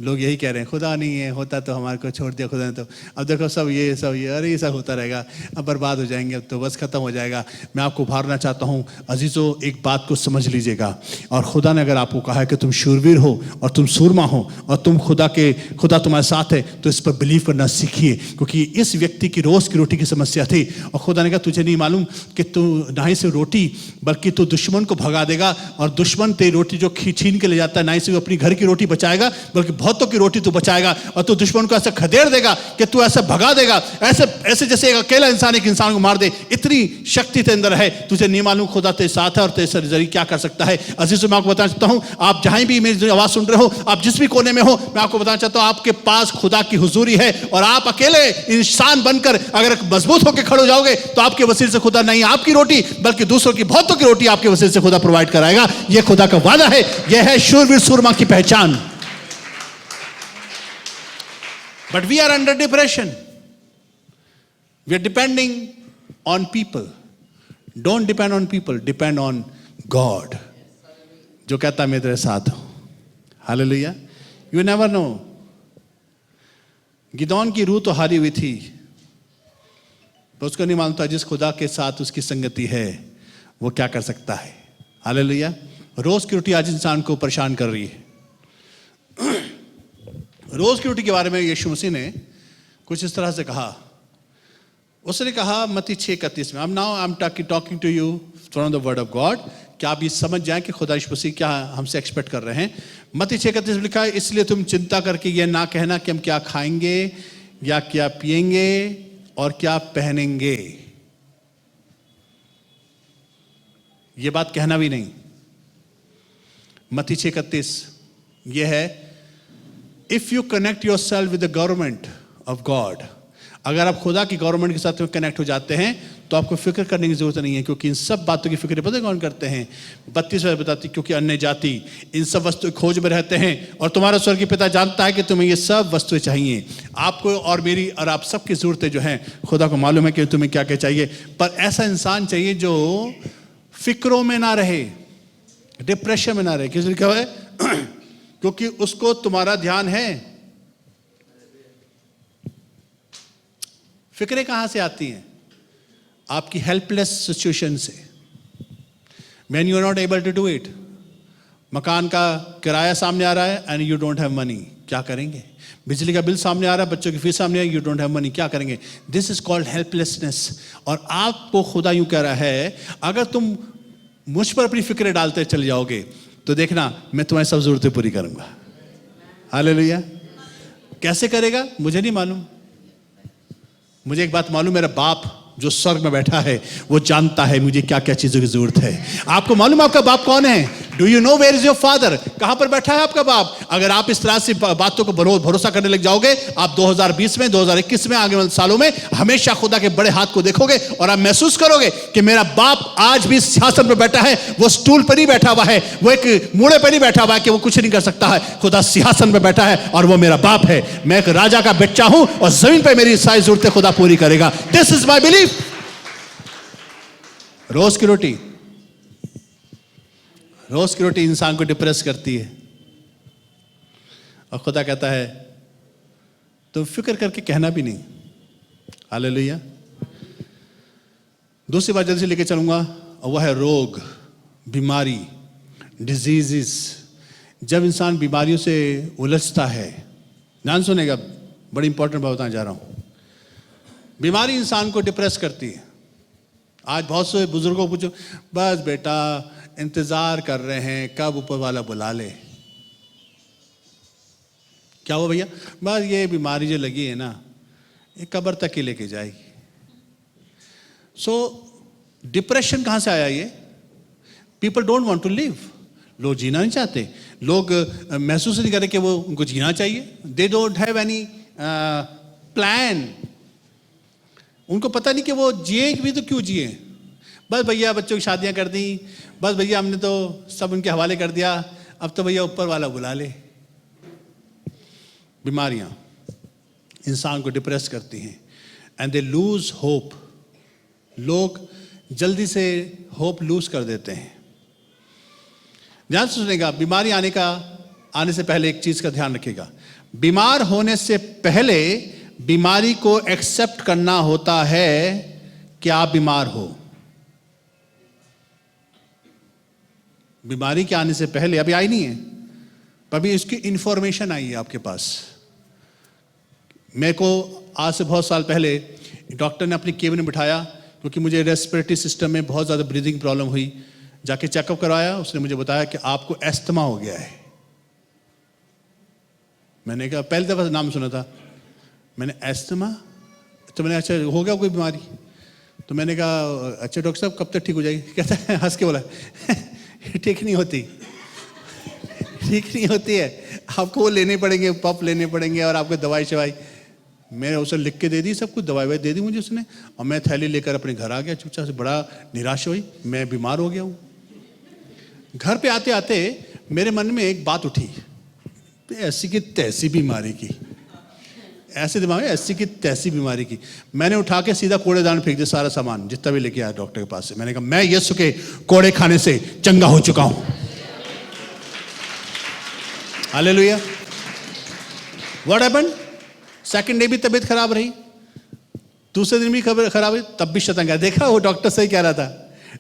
लोग यही कह रहे हैं, खुदा नहीं है, होता तो हमारे को छोड़ दिया खुदा ने, तो अब देखो सब ये अरे ये सब होता रहेगा, अब बर्बाद हो जाएंगे, अब तो बस खत्म हो जाएगा। मैं आपको उभारना चाहता हूँ अजीजों, एक बात को समझ लीजिएगा। और खुदा ने अगर आपको कहा है कि तुम शूरवीर हो और तुम सूरमा हो और तुम खुदा तुम्हारे साथ है, तो इस पर बिलीव करना सीखिए। क्योंकि इस व्यक्ति की रोज की रोटी की समस्या थी और खुदा ने कहा तुझे नहीं मालूम कि तू ना ही से रोटी बल्कि तू दुश्मन को भगा देगा, और दुश्मन तेरी रोटी जो छीन के ले जाता है, ना ही से वो अपनी घर की रोटी बचाएगा बल्कि बहुतों की रोटी तू बचाएगा। और तू दुश्मन को ऐसे खदेड़ देगा कि तू ऐसे भगा देगा, ऐसे जैसे एक अकेला इंसान एक इंसान को मार दे, इतनी शक्ति तेरे अंदर है। तुझे नहीं मालूम खुदा तेरे साथ है और तेरे जरिए क्या कर सकता है। अजीजों, मैं आपको बताना चाहता हूं, आप जहां भी मेरी आवाज सुन रहे हो, आप जिस भी कोने में हो, मैं आपको बताना चाहता हूं आपके पास खुदा की हुजूरी है। और आप अकेले इंसान बनकर अगर मजबूत होकर खड़े हो जाओगे तो आपके वसीले से खुदा नहीं आपकी रोटी बल्कि दूसरों की बहुतों की रोटी आपके वसीले से खुदा प्रोवाइड कराएगा। यह खुदा का वादा है, यह है शूरवीर सूरमा की पहचान। But we are under depression. We are depending on people. Don't depend on people, depend on God. जो कहता मैं तेरे साथ हूं। Hallelujah. You never know. Gideon की रूह तो हारी हुई थी, पर उसको नहीं मालूम था जिस खुदा के साथ उसकी संगति है वो क्या कर सकता है। हालेलुया। रोज की रोटी आज इंसान को परेशान कर रही है। रोज की रोटी के बारे में यीशु मसीह ने कुछ इस तरह से कहा। उसने कहा मत्ती 6:31 में, I am talking to you from the word of God, क्या आप ये समझ जाएं कि खुदा यीशु मसीह क्या हमसे एक्सपेक्ट कर रहे हैं। मत्ती 6:31 में लिखा है, इसलिए तुम चिंता करके यह ना कहना कि हम क्या खाएंगे या क्या पिएंगे और क्या पहनेंगे। यह बात कहना भी नहीं। मत्ती 6:31 यह है, if you connect your self with the government of God, अगर आप खुदा की गवर्नमेंट के साथ में कनेक्ट हो जाते हैं तो आपको फिक्र करने की जरूरत नहीं है, क्योंकि इन सब बातों की फिक्र पता कौन करते हैं। 32 बताती, क्योंकि अन्य जाति इन सब वस्तु खोज में रहते हैं और तुम्हारा स्वर्गीय पिता जानता है कि तुम्हें ये सब वस्तुएं चाहिए। आपको और मेरी और आप सबकी जरूरतें जो हैं खुदा को मालूम है कि तुम्हें क्या क्या चाहिए। पर ऐसा इंसान चाहिए जो फिक्रों में ना रहे, डिप्रेशन में ना रहे। किस लिखा हुआ है? क्योंकि उसको तुम्हारा ध्यान है। फिक्रें कहां से आती हैं? आपकी हेल्पलेस सिचुएशन से। When you are not able to do it, मकान का किराया सामने आ रहा है and you don't have money, क्या करेंगे? बिजली का बिल सामने आ रहा है, बच्चों की फीस सामने आ रही है, यू डोंट हैव मनी, क्या करेंगे? This is called helplessness. और आपको खुदा यूं कह रहा है, अगर तुम मुझ पर अपनी फिक्रें डालते चले जाओगे तो देखना मैं तुम्हारी सब जरूरतें पूरी करूंगा। हालेलुया। कैसे करेगा मुझे नहीं मालूम। मुझे एक बात मालूम, मेरा बाप जो स्वर्ग में बैठा है वो जानता है मुझे क्या क्या चीजों की जरूरत है। आपको मालूम आपका बाप कौन है? Do you know where is your father? कहां पर बैठा है आपका बाप? अगर आप इस तरह से बातों को भरोसा करने लग जाओगे, आप 2020 में 2021 में आगे वाले सालों में हमेशा खुदा के बड़े हाथ को देखोगे और आप महसूस करोगे कि मेरा बाप आज भी सिंहासन पर बैठा है। वो स्टूल पर नहीं बैठा हुआ है, वो एक मूड़े पर नहीं बैठा हुआ है कि वो कुछ नहीं कर सकता है। खुदा सिंहासन पर बैठा है और वो मेरा बाप है। मैं एक राजा का बच्चा हूं और जमीन पर मेरी सारी जरूरतें खुदा पूरी करेगा। This is my belief. रोज की रोटी, रोज की रोटी इंसान को डिप्रेस करती है और खुदा कहता है तुम फिक्र करके कहना भी नहीं। हालेलुया। दूसरी बात जल्दी से लेके चलूंगा और वह है रोग, बीमारी, डिजीजेस। जब इंसान बीमारियों से उलझता है, ध्यान सुनेगा, बड़ी इंपॉर्टेंट बात बताने जा रहा हूं। बीमारी इंसान को डिप्रेस करती है। आज बहुत से बुजुर्गों को पूछो, बस बेटा इंतजार कर रहे हैं कब ऊपर वाला बुला ले। क्या हुआ भैया? बस ये बीमारी जो लगी है ना, ये कब्र तक ही लेके जाएगी। सो डिप्रेशन कहां से आया? ये people don't want to live. लोग जीना नहीं चाहते, लोग महसूस नहीं करें कि वो उनको जीना चाहिए। They don't have any plan. उनको पता नहीं कि वो जिए भी तो क्यों जिए। बस भैया बच्चों की शादियां कर दी, बस भैया हमने तो सब उनके हवाले कर दिया, अब तो भैया ऊपर वाला बुला ले। बीमारियां इंसान को डिप्रेस करती हैं एंड दे लूज होप। लोग जल्दी से होप लूज कर देते हैं। ध्यान से सुनेगा, बीमारी आने से पहले एक चीज का ध्यान रखिएगा, बीमार होने से पहले बीमारी को एक्सेप्ट करना होता है कि आप बीमार हो। बीमारी के आने से पहले, अभी आई नहीं है, पर अभी इसकी इंफॉर्मेशन आई है आपके पास। मेरे को आज से बहुत साल पहले डॉक्टर ने अपनी केबिन में बिठाया, क्योंकि मुझे रेस्पिरेटरी सिस्टम में बहुत ज़्यादा ब्रीदिंग प्रॉब्लम हुई। जाके चेकअप करवाया, उसने मुझे बताया कि आपको एस्थमा हो गया है। मैंने कहा, पहली दफ़ा नाम सुना था मैंने, एस्थमा। तो मैंने, अच्छा हो गया कोई बीमारी? तो मैंने कहा, अच्छा डॉक्टर साहब कब तक ठीक हो जाएगी? कहता है हंस के बोला ठीक नहीं होती, ठीक नहीं होती है, आपको वो लेने पड़ेंगे, पप लेने पड़ेंगे और आपको दवाई शवाई। मैंने उसे लिख के दे दी, सब कुछ दवाई दे दी मुझे उसने, और मैं थैली लेकर अपने घर आ गया चुपचाप से। बड़ा निराश हुई, मैं बीमार हो गया हूँ। घर पे आते आते मेरे मन में एक बात उठी, ऐसी की तैसी बीमारी की, ऐसे दिमाग में ऐसी की तैसी बीमारी की। मैंने उठा के सीधा कूड़ेदान फेंक दिया, सारा सामान जितना भी लेके आया डॉक्टर के पास से। मैंने कहा, मैं यीशु के कोड़े खाने से चंगा हो चुका हूं। Hallelujah. What happened? Second day भी तबीयत खराब रही, दूसरे दिन भी खबर खराब हुई, तब भी शैतान कहा, देखा वो डॉक्टर सही कह रहा था,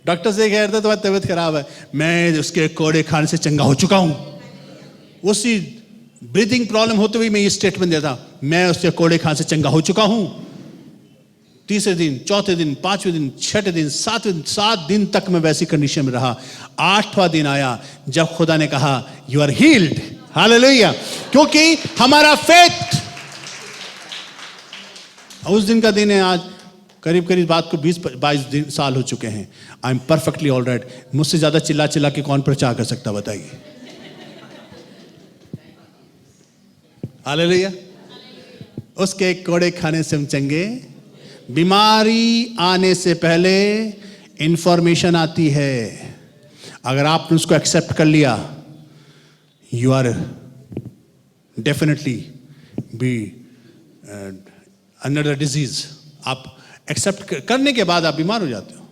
डॉक्टर सही कह रहा था, तुम्हारी तबीयत खराब है, मैं उसके कोड़े खाने से चंगा हो चुका हूं। उसी ब्रीदिंग प्रॉब्लम होते हुए मैं ये स्टेटमेंट देता, मैं उसके कोड़े खाने से चंगा हो चुका हूं। तीसरे दिन, चौथे दिन, पांचवें दिन, छठे दिन, सातवें दिन, 7 दिन तक मैं वैसी कंडीशन में रहा। 8वां दिन आया जब खुदा ने कहा, यू आर हील्ड। हालेलुया। क्योंकि हमारा फेथ, उस दिन का दिन है आज, करीब करीब बात को 20-22 साल हो चुके हैं। I am perfectly all right. मुझसे ज्यादा चिल्ला चिल्ला के कौन प्रचार कर सकता, बताइए? हालेलुया। उसके कोड़े खाने से हम चंगे। बीमारी आने से पहले इंफॉर्मेशन आती है, अगर आपने उसको एक्सेप्ट कर लिया, you are definitely be under the disease. आप एक्सेप्ट करने के बाद आप बीमार हो जाते हो।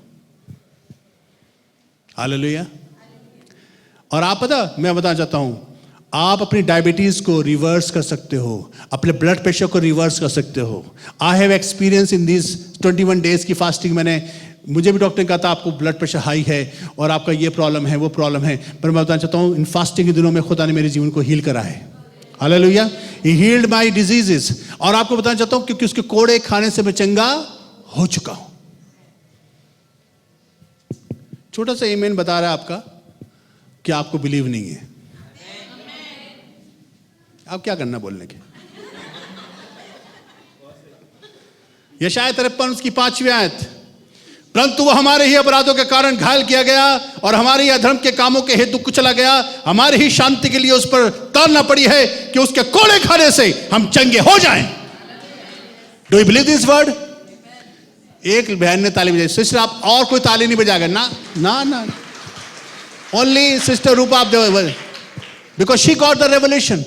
हालेलुया। और आप पता, मैं बताना चाहता हूं, आप अपनी डायबिटीज को रिवर्स कर सकते हो, अपने ब्लड प्रेशर को रिवर्स कर सकते हो। I have experience in this 21 days की फास्टिंग। मुझे भी डॉक्टर ने कहा था आपको ब्लड प्रेशर हाई है और आपका ये प्रॉब्लम है, वो प्रॉब्लम है, पर मैं बताना चाहता हूं, इन फास्टिंग के दिनों में खुदा ने मेरे जीवन को हील करा है। Hallelujah. He healed my diseases. और आपको बताना चाहता हूं, क्योंकि उसके कोड़े खाने से मैं चंगा हो चुका हूं। छोटा सा ईमेन बता रहा है आपका कि आपको बिलीव नहीं है। आप क्या करना बोलने के? यशायाह 53 उसकी 5वीं आयत, परंतु वह हमारे ही अपराधों के कारण घायल किया गया और हमारे ही अधर्म के कामों के हेतु कुचला गया, हमारे ही शांति के लिए उस पर ताड़ना पड़ी है कि उसके कोड़े खाने से हम चंगे हो जाएं। Do you believe this word? एक बहन ने ताली बजाई। सिस्टर आप और कोई ताली नहीं बजाएगा ना, ना ना, ओनली सिस्टर रूपा आप, because she got the revelation.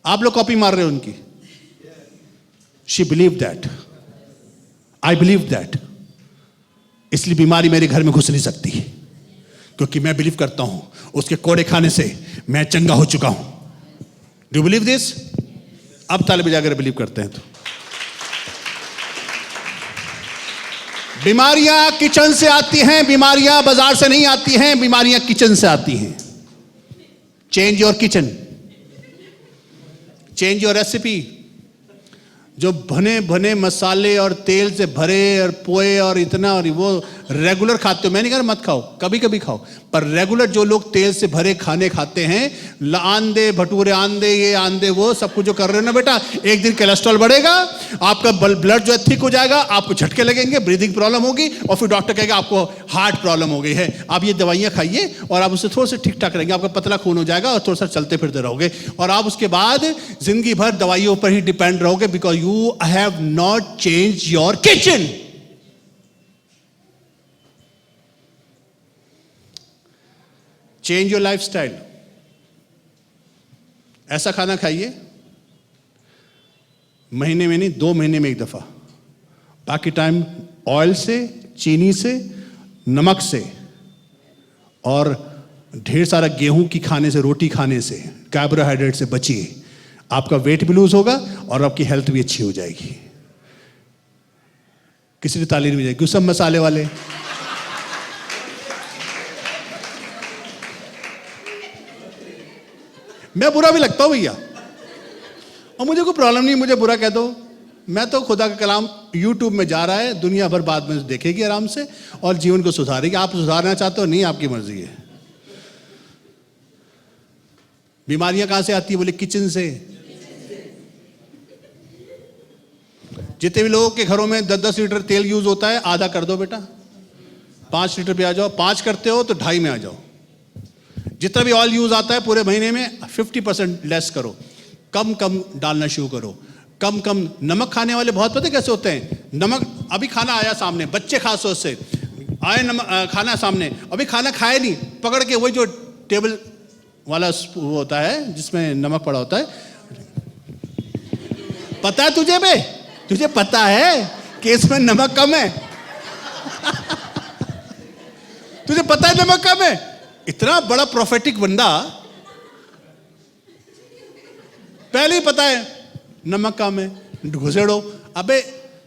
आप लोग कॉपी मार रहे हो उनकी। She believe that, I believe that. इसलिए बीमारी मेरे घर में घुस नहीं सकती, क्योंकि मैं बिलीव करता हूं उसके कोड़े खाने से मैं चंगा हो चुका हूं। Do believe this? अब ताली बजाकर बिलीव करते हैं तो। बीमारियां किचन से आती हैं, बीमारियां बाजार से नहीं आती हैं, बीमारियां किचन से आती हैं। Change your kitchen, change your recipe. जो भने भने मसाले और तेल से भरे और पोए और इतना, और वो रेगुलर खाते हो, मैं नहीं कह रहा मत खाओ, कभी कभी खाओ, पर रेगुलर जो लोग तेल से भरे खाने खाते हैं, आंदे भटूरे, आंदे ये आंदे वो, सब कुछ जो कर रहे हो ना बेटा, एक दिन कोलेस्ट्रॉल बढ़ेगा, आपका ब्लड जो है थिक हो जाएगा, आपको झटके लगेंगे, ब्रीदिंग प्रॉब्लम होगी, और फिर डॉक्टर कहेगा आपको हार्ट प्रॉब्लम हो गई है, आप ये दवाइयां खाइए और आप उससे थोड़ा सा ठीक ठाक रहेंगे, आपका पतला खून हो जाएगा और थोड़ा सा चलते फिरते रहोगे, और आप उसके बाद जिंदगी भर दवाइयों पर ही डिपेंड रहोगे, because you have not change your kitchen. Change your lifestyle. ऐसा खाना खाइए महीने में नहीं, 2 महीने में एक दफा, बाकी टाइम ऑयल से, चीनी से, नमक से और ढेर सारा गेहूं की खाने से, रोटी खाने से, कार्बोहाइड्रेट से बचिए। आपका वेट भी लूज होगा और आपकी हेल्थ भी अच्छी हो जाएगी। किसी ने ताली नहीं बजाई, सब मसाले वाले। मैं बुरा भी लगता हूं भैया, और मुझे कोई प्रॉब्लम नहीं, मुझे बुरा कह दो। मैं तो खुदा का कलाम यूट्यूब में जा रहा है, दुनिया भर बाद में देखेगी आराम से और जीवन को सुधारेगी। आप सुधारना चाहते हो, नहीं, आपकी मर्जी है। बीमारियां कहां से आती है? बोले किचन से। जितने भी लोगों के घरों में 10-10 लीटर तेल यूज होता है, आधा कर दो बेटा, 5 लीटर पे आ जाओ। 5 करते हो तो 2.5 में आ जाओ। जितना भी ऑयल यूज आता है पूरे महीने में 50% लेस करो, कम कम डालना शुरू करो। कम कम नमक खाने वाले बहुत पता कैसे होते हैं? नमक, अभी खाना आया सामने, बच्चे खास तौर से आए, खाना सामने, अभी खाना खाए नहीं, पकड़ के वही जो टेबल वाला वो होता है जिसमें नमक पड़ा होता है, पता है तुझे बे, तुझे पता है कि इसमें नमक कम है? तुझे पता है नमक कम है? इतना बड़ा प्रोफेटिक बंदा, पहले ही पता है नमक कम है, घुसेड़ो। अबे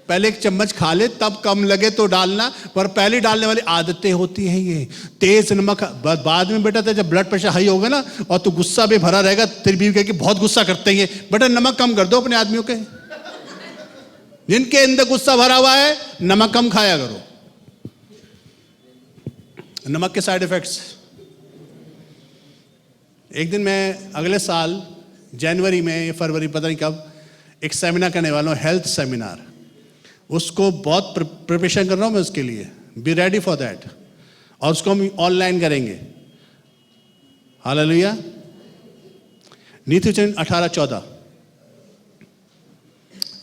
पहले एक चम्मच खा ले, तब कम लगे तो डालना, पर पहले डालने वाली आदतें होती हैं ये। तेज नमक बाद में बेटा, जब ब्लड प्रेशर हाई होगा ना और तू गुस्सा भी भरा रहेगा, तेरी बीवी कहेगी बहुत गुस्सा करते हैं ये, बेटा नमक कम कर दो अपने आदमियों के। जिनके अंदर गुस्सा भरा हुआ है, नमक कम खाया करो। नमक के साइड इफेक्ट्स। एक दिन मैं अगले साल जनवरी में, फरवरी, पता नहीं कब, एक सेमिनार करने वाला हूं, हेल्थ सेमिनार। उसको बहुत प्रिपरेशन कर रहा हूं मैं उसके लिए। Be ready for that. और उसको हम ऑनलाइन करेंगे। हालेलुया। नीति वचन 18:14।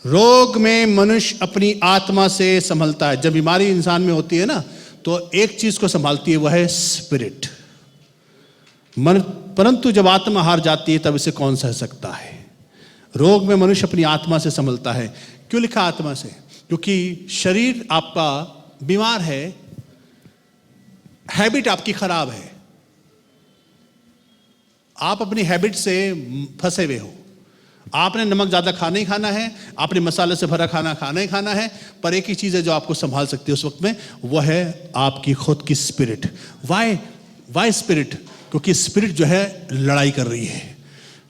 रोग में मनुष्य अपनी आत्मा से संभलता है। जब बीमारी इंसान में होती है ना, तो एक चीज को संभालती है, वह है स्पिरिट। परंतु जब आत्मा हार जाती है, तब इसे कौन सह सकता है? रोग में मनुष्य अपनी आत्मा से संभलता है। क्यों लिखा आत्मा से? क्योंकि शरीर आपका बीमार है, हैबिट आपकी खराब है, आप अपनी हैबिट से फंसे हुए हो। आपने नमक ज्यादा खाना ही खाना है, आपने मसाले से भरा खाना खाना ही खाना है, पर एक ही चीज है जो आपको संभाल सकती है उस वक्त में, वह है आपकी खुद की स्पिरिट। Why spirit? क्योंकि स्पिरिट जो है लड़ाई कर रही है,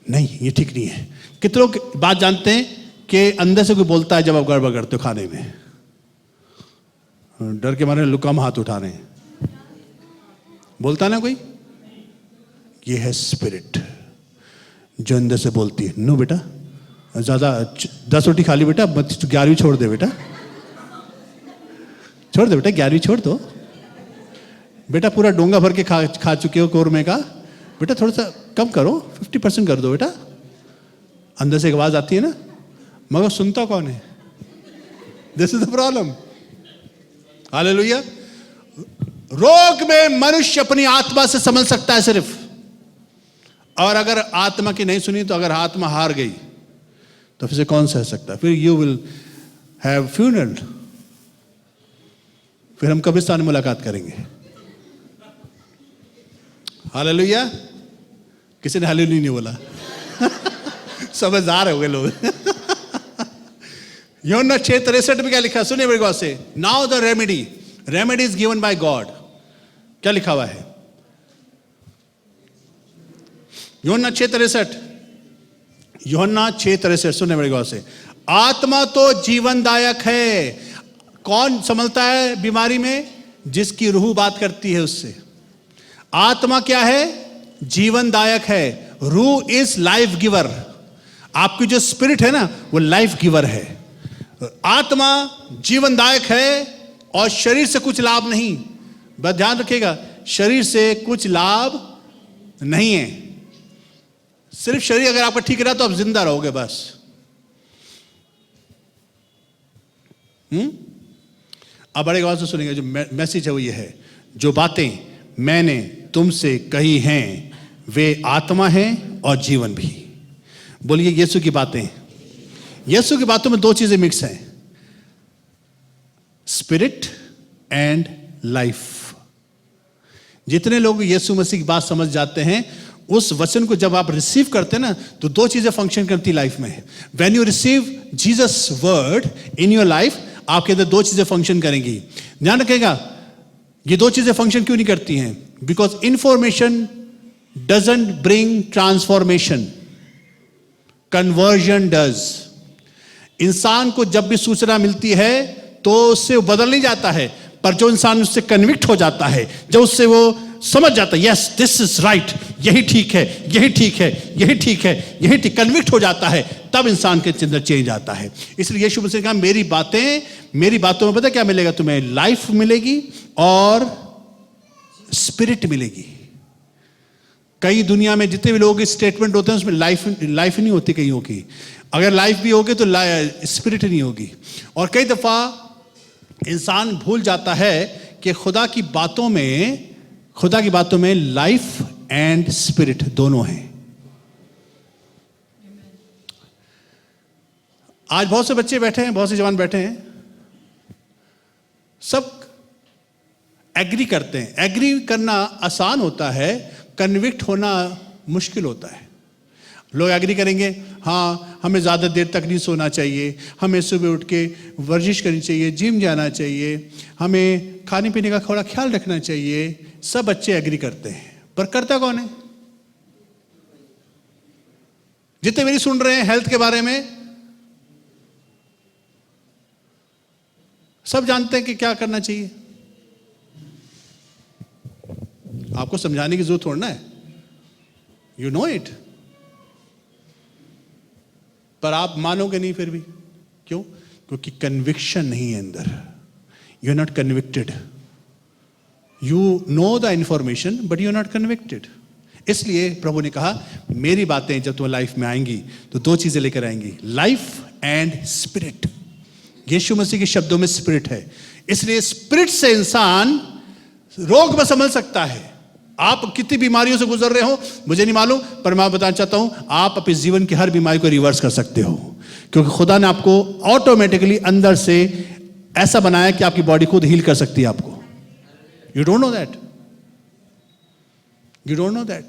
नहीं ये ठीक नहीं है। कितने लोग बात जानते हैं कि अंदर से कोई बोलता है जब आप गड़बड़ करते हो खाने में, डर के मारे लुकाम हाथ उठा रहे हैं, बोलता ना कोई, ये है स्पिरिट जो अंदर से बोलती है, नो बेटा ज्यादा 10 रोटी खा ली बेटा, 11वीं छोड़ दे बेटा, छोड़ दे बेटा, 11वीं छोड़ दो बेटा, पूरा डोंगा भर के खा चुके हो कोरमे का, बेटा थोड़ा सा कम करो, 50% कर दो बेटा। अंदर से एक आवाज आती है ना, मगर सुनता कौन है? This is the problem. Hallelujah. रोग में मनुष्य अपनी आत्मा से संभल सकता है सिर्फ, और अगर आत्मा की नहीं सुनी, तो अगर आत्मा हार गई तो फिर से कौन सह सकता है? फिर यू विल हैव फ्यूनरल, फिर हम कब्रिस्तान में मुलाकात करेंगे। हालेलुया। किसी ने हालेलुया नहीं बोला। समझदार हो गए लोग। यूहन्ना 6:63 में क्या लिखा? सुनिए मेरे गौर से। Now the remedy is given by God. क्या लिखा हुआ है? यूहन्ना 6:63 सुनिए मेरे गौर से। आत्मा तो जीवनदायक है। कौन संभलता है बीमारी में? जिसकी रूह बात करती है उससे। आत्मा क्या है? जीवनदायक है। रूह इज लाइफ गिवर। आपकी जो स्पिरिट है ना, वो लाइफ गिवर है। आत्मा जीवनदायक है और शरीर से कुछ लाभ नहीं। बस ध्यान रखिएगा, शरीर से कुछ लाभ नहीं है। सिर्फ शरीर अगर आपका ठीक रहा तो आप जिंदा रहोगे बस। अब बड़े गौर से सुनेंगे। जो मैसेज है वो ये है, जो बातें मैंने तुमसे कही हैं वे आत्मा हैं और जीवन भी। बोलिए यीशु की बातें। यीशु की बातों में 2 चीजें मिक्स हैं, स्पिरिट एंड लाइफ। जितने लोग यीशु मसीह की बात समझ जाते हैं, उस वचन को जब आप रिसीव करते हैं ना, तो दो चीजें फंक्शन करती लाइफ में। When you receive Jesus word in your life, आपके अंदर दो चीजें फंक्शन करेंगी। ध्यान रखिएगा, ये दो चीजें फंक्शन क्यों नहीं करती हैं? Because information doesn't bring transformation, conversion does. इंसान को जब भी सूचना मिलती है तो उससे वो बदल नहीं जाता है, पर जो इंसान उससे कन्विक्ट हो जाता है, जो उससे वो समझ जाता है, यस दिस इज राइट, यही ठीक है, यही ठीक है, यही ठीक है, यही ठीक, कन्विक्ट हो जाता है, तब इंसान के अंदर चेंज आता है। इसलिए यीशु मसीह ने कहा, मेरी बातों में पता क्या मिलेगा तुम्हें? लाइफ मिलेगी और स्पिरिट मिलेगी। कई दुनिया में जितने भी लोगों के स्टेटमेंट होते हैं उसमें लाइफ नहीं होती कईयों की। अगर लाइफ भी होगी तो स्पिरिट नहीं होगी। और कई दफा इंसान भूल जाता है कि खुदा की बातों में लाइफ एंड स्पिरिट दोनों हैं। आज बहुत से बच्चे बैठे हैं, बहुत से जवान बैठे हैं, सब एग्री करते हैं। एग्री करना आसान होता है, कन्विक्ट होना मुश्किल होता है। लोग एग्री करेंगे, हाँ हमें ज़्यादा देर तक नहीं सोना चाहिए, हमें सुबह उठ के वर्जिश करनी चाहिए, जिम जाना चाहिए, हमें खाने पीने का थोड़ा ख्याल रखना चाहिए। सब बच्चे एग्री करते हैं, पर करता कौन है? जितने मेरी सुन रहे हैं हेल्थ के बारे में, सब जानते हैं कि क्या करना चाहिए। आपको समझाने की जरूरत थोड़ा है, यू नो इट, पर आप मानोगे नहीं फिर भी। क्यों? क्योंकि कन्विक्शन नहीं है अंदर। You are not convicted. You know the information but you are not convicted. इसलिए प्रभु ने कहा, मेरी बातें जब तुम्हारी लाइफ में आएंगी तो दो चीजें लेकर आएंगी, लाइफ एंड स्पिरिट। यीशु मसीह के शब्दों में स्पिरिट है, इसलिए स्पिरिट से इंसान रोग में संभल सकता है। आप कितनी बीमारियों से गुजर रहे हो मुझे नहीं मालूम, पर मैं बताना चाहता हूं, आप अपने जीवन की हर बीमारी को रिवर्स कर सकते हो, क्योंकि खुदा ने आपको ऑटोमेटिकली अंदर से ऐसा बनाया कि आपकी बॉडी खुद हील कर सकती है आपको। You don't know that, you don't know that.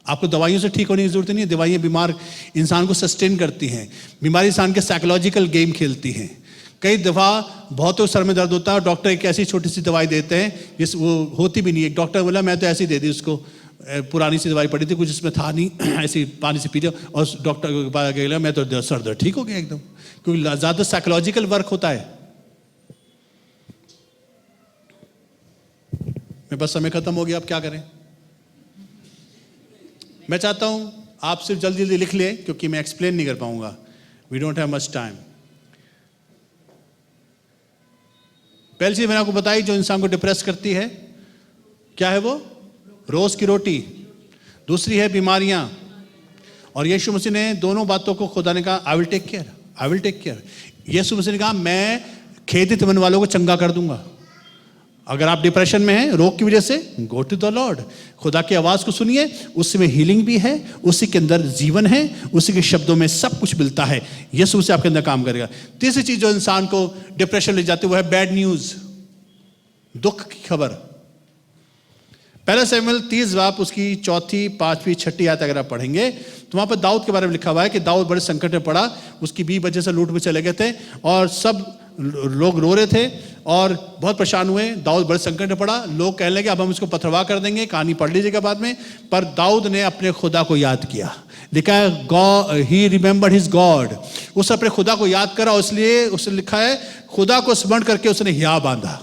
आपको दवाइयों से ठीक होने की जरूरत नहीं है। दवाइयां बीमार इंसान को सस्टेन करती हैं। बीमारी इंसान के साइकोलॉजिकल गेम खेलती हैं। कई दफ़ा बहुत सर में दर्द होता है, डॉक्टर एक ऐसी छोटी सी दवाई देते हैं जिस वो होती भी नहीं है। एक डॉक्टर बोला, मैं तो ऐसी दे दी उसको, पुरानी सी दवाई पड़ी थी, कुछ इसमें था नहीं, ऐसी पानी से पी जाओ, और डॉक्टर के पास गया, मैं तो सर दर्द ठीक हो गया एकदम, क्योंकि ज़्यादा साइकोलॉजिकल वर्क होता है। मेरे पास समय खत्म हो गया, अब क्या करें? मैं चाहता हूं आप सिर्फ जल्दी जल्दी लिख लें, क्योंकि मैं एक्सप्लेन नहीं कर पाऊंगा। We don't have much time. पहली चीज मैंने आपको बताई जो इंसान को डिप्रेस करती है, क्या है वो? रोज की रोटी। दूसरी है बीमारियां। और यीशु मसीह ने दोनों बातों को, खुदा ने कहा I will take care, I will take care. Yeshu Masih ने कहा, मैं खेदित मन वालों को चंगा कर दूंगा। अगर आप डिप्रेशन में हैं रोग की वजह से, गो टू द लॉर्ड, खुदा की आवाज को सुनिए, उसमें हीलिंग भी है, उसी के अंदर जीवन है, उसी के शब्दों में सब कुछ मिलता है। यीशु से आपके अंदर काम करेगा। तीसरी चीज जो इंसान को डिप्रेशन ले जाती है वो है बैड न्यूज, दुख की खबर। पहला शमूएल 30 बाब उसकी 4, 5, 6 आयत अगर आप पढ़ेंगे तो वहां पर दाऊद के बारे में लिखा हुआ है कि दाऊद बड़े संकट में पड़ा, उसकी 20 वजह से लूट में चले गए थे और सब लोग रो रहे थे और बहुत परेशान हुए। दाऊद बड़े संकट में पड़ा, लोग कहने लगे अब हम इसको पथरवाह कर देंगे, कहानी पढ़ लीजिएगा बाद में। पर दाऊद ने अपने खुदा को याद किया, लिखा है गॉड, ही रिमेंबर्ड हिज गॉड, उस अपने खुदा को याद करा, इसलिए उसने लिखा है खुदा को स्मरण करके उसने हिया बांधा।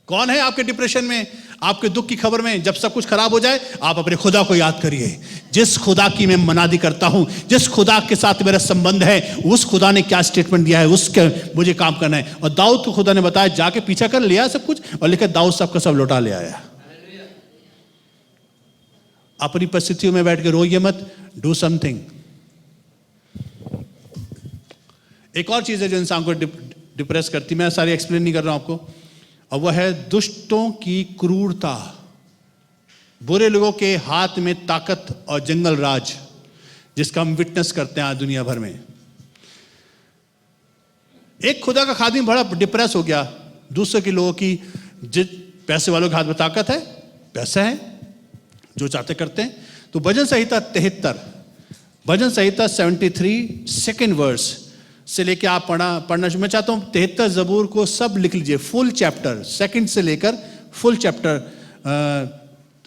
कौन है आपके डिप्रेशन में, आपके दुख की खबर में? जब सब कुछ खराब हो जाए आप अपने खुदा को याद करिए, जिस खुदा की मैं मनादी करता हूं, जिस खुदा के साथ मेरा संबंध है, उस खुदा ने क्या स्टेटमेंट दिया है, उसके मुझे काम करना है। और दाऊद को खुदा ने बताया जाके पीछा कर लिया सब कुछ, और लिखा दाऊद सबका सब लौटा ले आया। अपनी परिस्थितियों में बैठ के रोइए मत, डू समथिंग। एक और चीज है जो इंसान को डिप्रेस करती, मैं सारी एक्सप्लेन नहीं कर रहा हूं आपको, और वह है दुष्टों की क्रूरता, बुरे लोगों के हाथ में ताकत और जंगल राज, जिसका हम विटनेस करते हैं आज दुनिया भर में। एक खुदा का खादिम बड़ा डिप्रेस हो गया दूसरे के लोगों की पैसे वालों के हाथ में ताकत है, पैसा है, जो चाहते करते हैं। तो भजन संहिता 73, भजन संहिता 73 सेकेंड वर्स से लेके आप पढ़ना मैं चाहता हूँ 73 जबूर को सब लिख लीजिए, फुल चैप्टर, सेकंड से लेकर फुल चैप्टर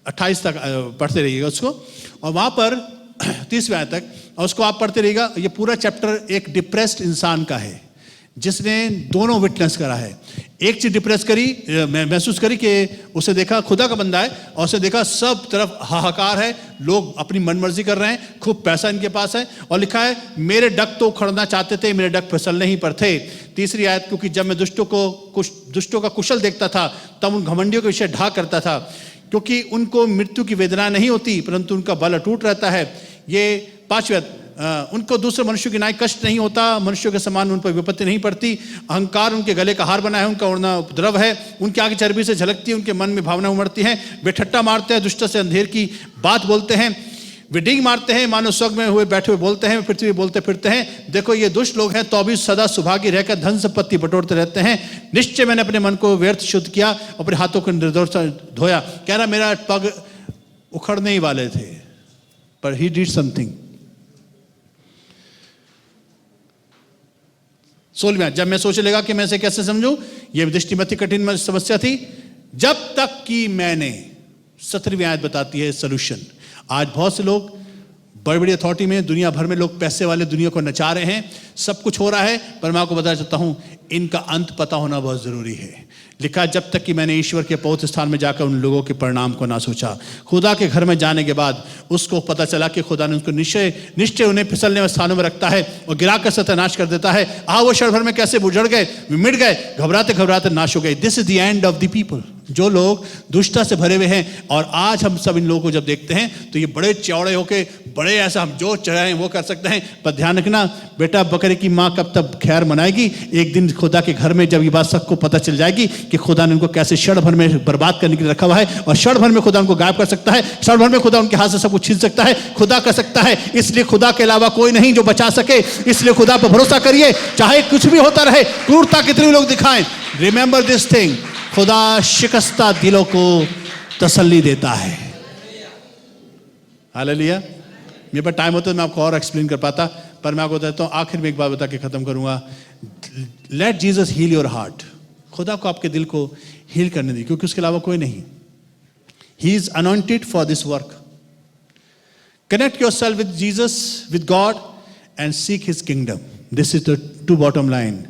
28 तक पढ़ते रहिएगा उसको, और वहाँ पर 30वें आयत तक, और उसको आप पढ़ते रहिएगा। ये पूरा चैप्टर एक डिप्रेस्ड इंसान का है, जिसने दोनों विटनेस करा है। एक चीज डिप्रेस करी, महसूस करी कि उसे देखा खुदा का बंदा है, और उसे देखा सब तरफ हाहाकार है, लोग अपनी मनमर्जी कर रहे हैं, खूब पैसा इनके पास है, और लिखा है मेरे डग तो उखड़ना चाहते थे, मेरे डग फिसलने ही पर थे। तीसरी आयत, क्योंकि जब मैं दुष्टों का कुशल देखता था तब उन घमंडियों के विषय ढा करता था, क्योंकि उनको मृत्यु की वेदना नहीं होती परंतु उनका बल अटूट रहता है। ये 5वें, उनको दूसरे मनुष्यों की नाई कष्ट नहीं होता, मनुष्यों के समान उन पर विपत्ति नहीं पड़ती। अहंकार उनके गले का हार बना है, उनका ओढ़ना उपद्रव है, उनकी आंखें चर्बी से झलकती है, उनके मन में भावना उमड़ती हैं। वे ठट्टा मारते हैं, दुष्ट से अंधेर की बात बोलते हैं, वे डींग मारते हैं, मानो स्वर्ग में हुए बैठे हुए बोलते हैं, पृथ्वी बोलते फिरते हैं। देखो ये दुष्ट लोग हैं, तो भी सदा सुभागी रहकर धन संपत्ति बटोरते रहते हैं। निश्चय मैंने अपने मन को व्यर्थ शुद्ध किया, अपने हाथों को निर्दोष धोया। कह रहा मेरा पग उखड़ने ही वाले थे, पर ही डिड समथिंग। 16वें, जब मैं सोचने लगा कि मैं इसे कैसे समझूं, यह दृष्टि में कठिन समस्या थी, जब तक कि मैंने, 17वीं आयत बताती है सॉल्यूशन। आज बहुत से लोग बड़ी बड़ी अथॉरिटी में, दुनिया भर में लोग पैसे वाले दुनिया को नचा रहे हैं, सब कुछ हो रहा है, पर मैं आपको बताना चाहता हूं इनका अंत पता होना बहुत जरूरी है। लिखा, जब तक कि मैंने ईश्वर के पवित्र स्थान में जाकर उन लोगों के परिणाम को ना सोचा। खुदा के घर में जाने के बाद उसको पता चला कि खुदा ने उसको निश्चय उन्हें फिसलने वाले स्थानों में रखता है और गिराकर सत्यानाश कर देता है। वो क्षण भर में कैसे बुझड़ गए, मिट गए, घबराते घबराते नाश हो गए। This is the end of the people, जो लोग दुष्टता से भरे हुए हैं। और आज हम सब इन लोगों को जब देखते हैं तो ये बड़े चौड़े होके, बड़े ऐसा हम जो चाहें वो कर सकते हैं, पर ध्यान रखना बेटा, बकरे की माँ कब तक खैर मनाएगी। एक दिन खुदा के घर में जब ये बात सबको पता चल जाएगी कि खुदा ने उनको कैसे क्षण भर में बर्बाद करने के लिए रखा हुआ है, और क्षण भर में खुदा उनको गायब कर सकता है, क्षण भर में खुदा उनके हाथ से सब कुछ छीन सकता है, खुदा कर सकता है। इसलिए खुदा के अलावा कोई नहीं जो बचा सके, इसलिए खुदा पर भरोसा करिए, चाहे कुछ भी होता रहे, क्रूरता कितने लोग दिखाएं। रिमेंबर दिस थिंग, खुदा शिकस्ता दिलों को तसल्ली देता है। हालेलुया। मेरे पास टाइम होता है मैं आपको और एक्सप्लेन कर पाता, पर मैं आपको बताता हूँ, आखिर में एक बात बता के खत्म करूंगा। Let Jesus heal your heart. खुदा को आपके दिल को हील करने दी, क्योंकि उसके अलावा कोई नहीं। He is anointed for this work. Connect your self with Jesus, with God, and seek his kingdom. This is the two bottom line.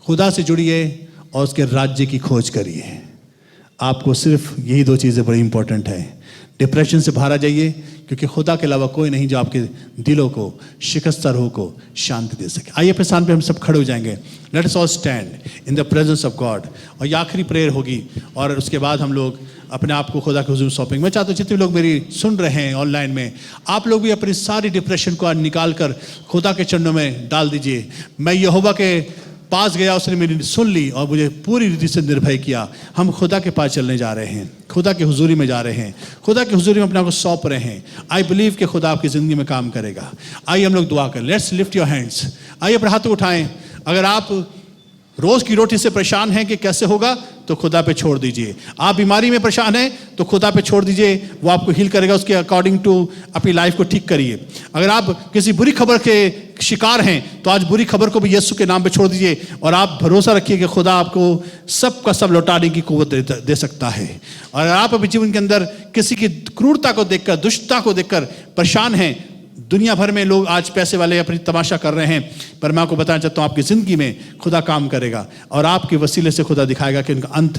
खुदा से जुड़िए और उसके राज्य की खोज करिए। आपको सिर्फ यही दो चीजें बड़ी इंपॉर्टेंट है। डिप्रेशन से बाहर आ जाइए, क्योंकि खुदा के अलावा कोई नहीं जो आपके दिलों को, शिकस्ता रूह को शांति दे सके। आइए अपने स्थान पे हम सब खड़े हो जाएंगे। Let us all stand in the presence of God. और ये आखिरी प्रेयर होगी, और उसके बाद हम लोग अपने आप को खुदा के हुजूर सौंपेंगे। मैं चाहता हूँ जितने लोग मेरी सुन रहे हैं ऑनलाइन में, आप लोग भी अपनी सारी डिप्रेशन को आज निकाल कर खुदा के चरणों में डाल दीजिए। मैं यहोवा के पास गया, उसने मेरी सुन ली और मुझे पूरी रीति से निर्भय किया। हम खुदा के पास चलने जा रहे हैं, खुदा की हुजूरी में जा रहे हैं, खुदा की हुजूरी में अपने आप को सौंप रहे हैं। आई बिलीव कि खुदा आपकी जिंदगी में काम करेगा। आइए हम लोग दुआ करें। Let's lift your hands. आइए अपने हाथ उठाएं। अगर आप रोज की रोटी से परेशान हैं कि कैसे होगा, तो खुदा पे छोड़ दीजिए। आप बीमारी में परेशान हैं तो खुदा पे छोड़ दीजिए, वो आपको हील करेगा। उसके अकॉर्डिंग टू अपनी लाइफ को ठीक करिए। अगर आप किसी बुरी खबर के शिकार हैं तो आज बुरी खबर को भी यीशु के नाम पे छोड़ दीजिए, और आप भरोसा रखिए कि खुदा आपको सब का सब लौटाने की कुव्वत दे सकता है। और अगर आप अपने जीवन के अंदर किसी की क्रूरता को देखकर, दुष्टता को देखकर परेशान हैं, दुनिया भर में लोग आज पैसे वाले अपनी तमाशा कर रहे हैं, पर मैं आपको बताना चाहता हूँ आपकी जिंदगी में खुदा काम करेगा, और आपके वसीले से खुदा दिखाएगा कि उनका अंत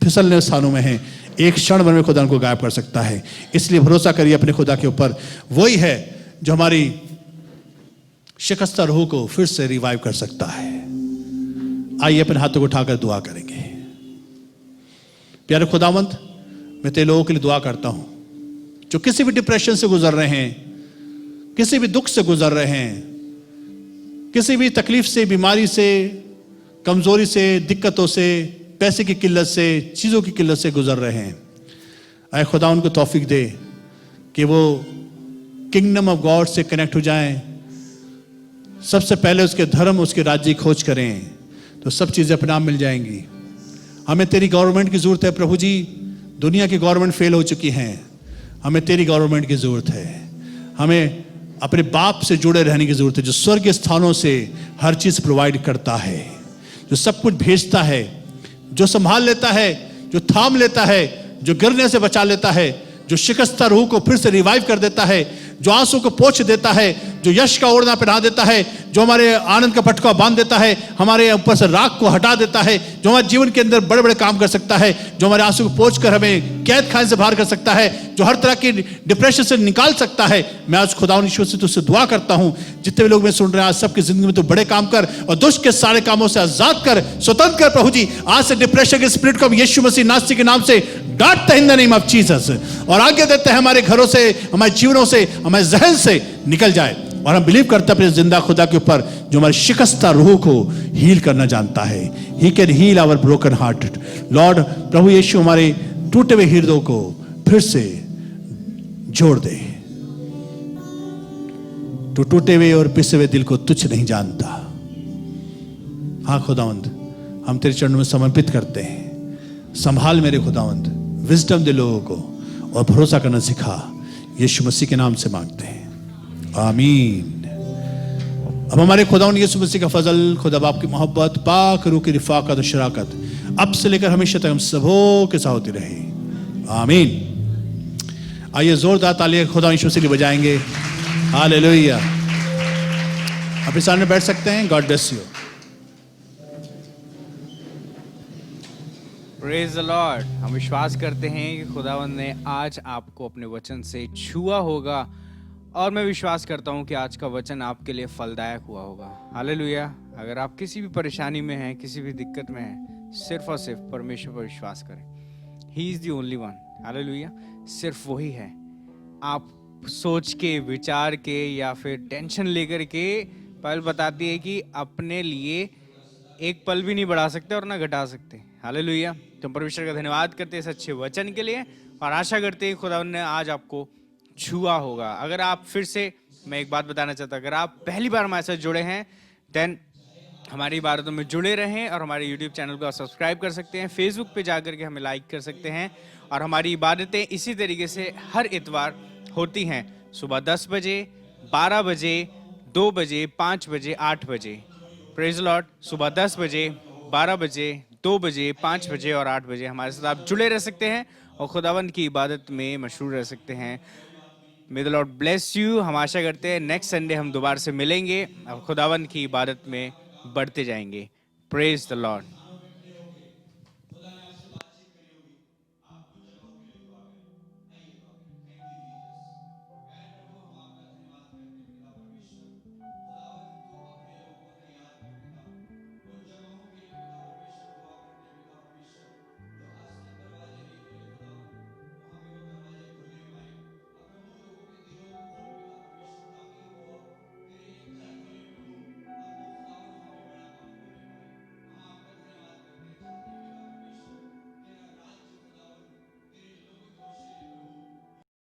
फिसलने स्थानों में है। एक क्षण भर में खुदा उनको गायब कर सकता है। इसलिए भरोसा करिए अपने खुदा के ऊपर। वही है जो हमारी शिकस्ता रूह को फिर से रिवाइव कर सकता है। आइए अपने हाथों को उठाकर दुआ करेंगे। प्यारे खुदावंत, मैं तेरे लोगों के लिए दुआ करता हूं जो किसी भी डिप्रेशन से गुजर रहे हैं, किसी भी दुख से गुजर रहे हैं, किसी भी तकलीफ से, बीमारी से, कमजोरी से, दिक्कतों से, पैसे की किल्लत से, चीजों की किल्लत से गुजर रहे हैं। आए खुदा उनको तौफीक दे कि वो किंगडम ऑफ गॉड से कनेक्ट हो जाएं। सबसे पहले उसके धर्म, उसके राज्य की खोज करें, तो सब चीजें अपने आप मिल जाएंगी। हमें तेरी गवर्नमेंट की जरूरत है प्रभु जी। दुनिया की गवर्नमेंट फेल हो चुकी हैं, हमें तेरी गवर्नमेंट की जरूरत है। हमें अपने बाप से जुड़े रहने की जरूरत है, जो स्वर्गीय स्थानों से हर चीज प्रोवाइड करता है, जो सब कुछ भेजता है, जो संभाल लेता है, जो थाम लेता है, जो गिरने से बचा लेता है, जो शिकस्ता रूह को फिर से रिवाइव कर देता है, जो आंसू को पोंछ देता है, जो यश का ओढ़ना पहना देता है, जो हमारे आनंद का पटका बांध देता है, हमारे ऊपर से राख को हटा देता है, जो हमारे जीवन के अंदर बड़े बड़े काम कर सकता है, जो हमारे आंसू को पोंछ कर हमें कैद खाने से बाहर कर सकता है, जो हर तरह की डिप्रेशन से निकाल सकता है। मैं आज खुदावंद यीशु से तुझसे दुआ करता हूं, जितने भी लोग मैं सुन रहे हैं, आज सबकी जिंदगी में तो बड़े काम कर और दुष्ट के सारे कामों से आजाद कर, स्वतंत्र कर प्रभु जी। आज से डिप्रेशन के स्पिरिट को हम यीशु मसीह नासरी के नाम से डांटते हैं in the name of Jesus, और आज्ञा देते हैं हमारे घरों से, हमारे जीवनों से, हमारे जहन से निकल जाए। और हम बिलीव करते हैं अपने जिंदा खुदा के ऊपर, जो हमारी शिकस्ता रूह को हील करना जानता है। He can heal our broken heart Lord. प्रभु यीशु हमारे टूटे हुए हृदयों को फिर से जोड़ दे। तो टूटे हुए और पिसे हुए दिल को तुच्छ नहीं जानता। हाँ खुदावंद, हम तेरे चरणों में समर्पित करते हैं। संभाल मेरे खुदावंद, विजडम दे लोगों को और भरोसा करना सिखा। यीशु मसीह के नाम से मांगते हैं, आमीन। अब हमारे खुदावंद यीशु मसीह का फजल, खुदा बाप की मोहब्बत, पाक रूह की रिफाकत और शराकत अब से लेकर हमेशा तक हम सबों के साथ होती रहे, आमीन। आइए जोरदार तालियां खुदा यीशु मसीह के लिए बजाएंगे। हालेलुया। आप इस सामने बैठ सकते हैं। God bless you. Praise the Lord. हम विश्वास करते हैं कि खुदावंद ने आज आपको अपने वचन से छुआ होगा, और मैं विश्वास करता हूं कि आज का वचन आपके लिए फलदायक हुआ होगा। हालेलुया। अगर आप किसी भी परेशानी में हैं, किसी भी दिक्कत में हैं, सिर्फ और सिर्फ परमेश्वर पर विश्वास करें। He is the only one. Hallelujah. सिर्फ वही है। आप सोच के, विचार के या फिर टेंशन लेकर के, बाइबल बताती है कि अपने लिए एक पल भी नहीं बढ़ा सकते और ना घटा सकते। हालेलुया। तो परमेश्वर का धन्यवाद करते हैं इस अच्छे वचन के लिए, और आशा करते हैं खुदा ने आज आपको छुआ होगा। अगर आप फिर से, मैं एक बात बताना चाहता हूँ, अगर आप पहली बार हमारे साथ जुड़े हैं, देन हमारी इबादतों में जुड़े रहें, और हमारे यूट्यूब चैनल को सब्सक्राइब कर सकते हैं। फेसबुक पे जाकर के हमें लाइक कर सकते हैं, और हमारी इबादतें इसी तरीके से हर इतवार होती हैं, सुबह 10 बजे, 12 बजे, 2 बजे, 5 बजे, 8 बजे। Praise Lord. सुबह 10 बजे, 12 बजे, 2 बजे, 5 बजे और 8 बजे हमारे साथ आप जुड़े रह सकते हैं और खुदावंद की इबादत में मशहूर रह सकते हैं। मे द लॉर्ड ब्लेस यू। हम आशा करते हैं नेक्स्ट संडे हम दोबारा से मिलेंगे और खुदावंद की इबादत में बढ़ते जाएंगे। Praise the Lord.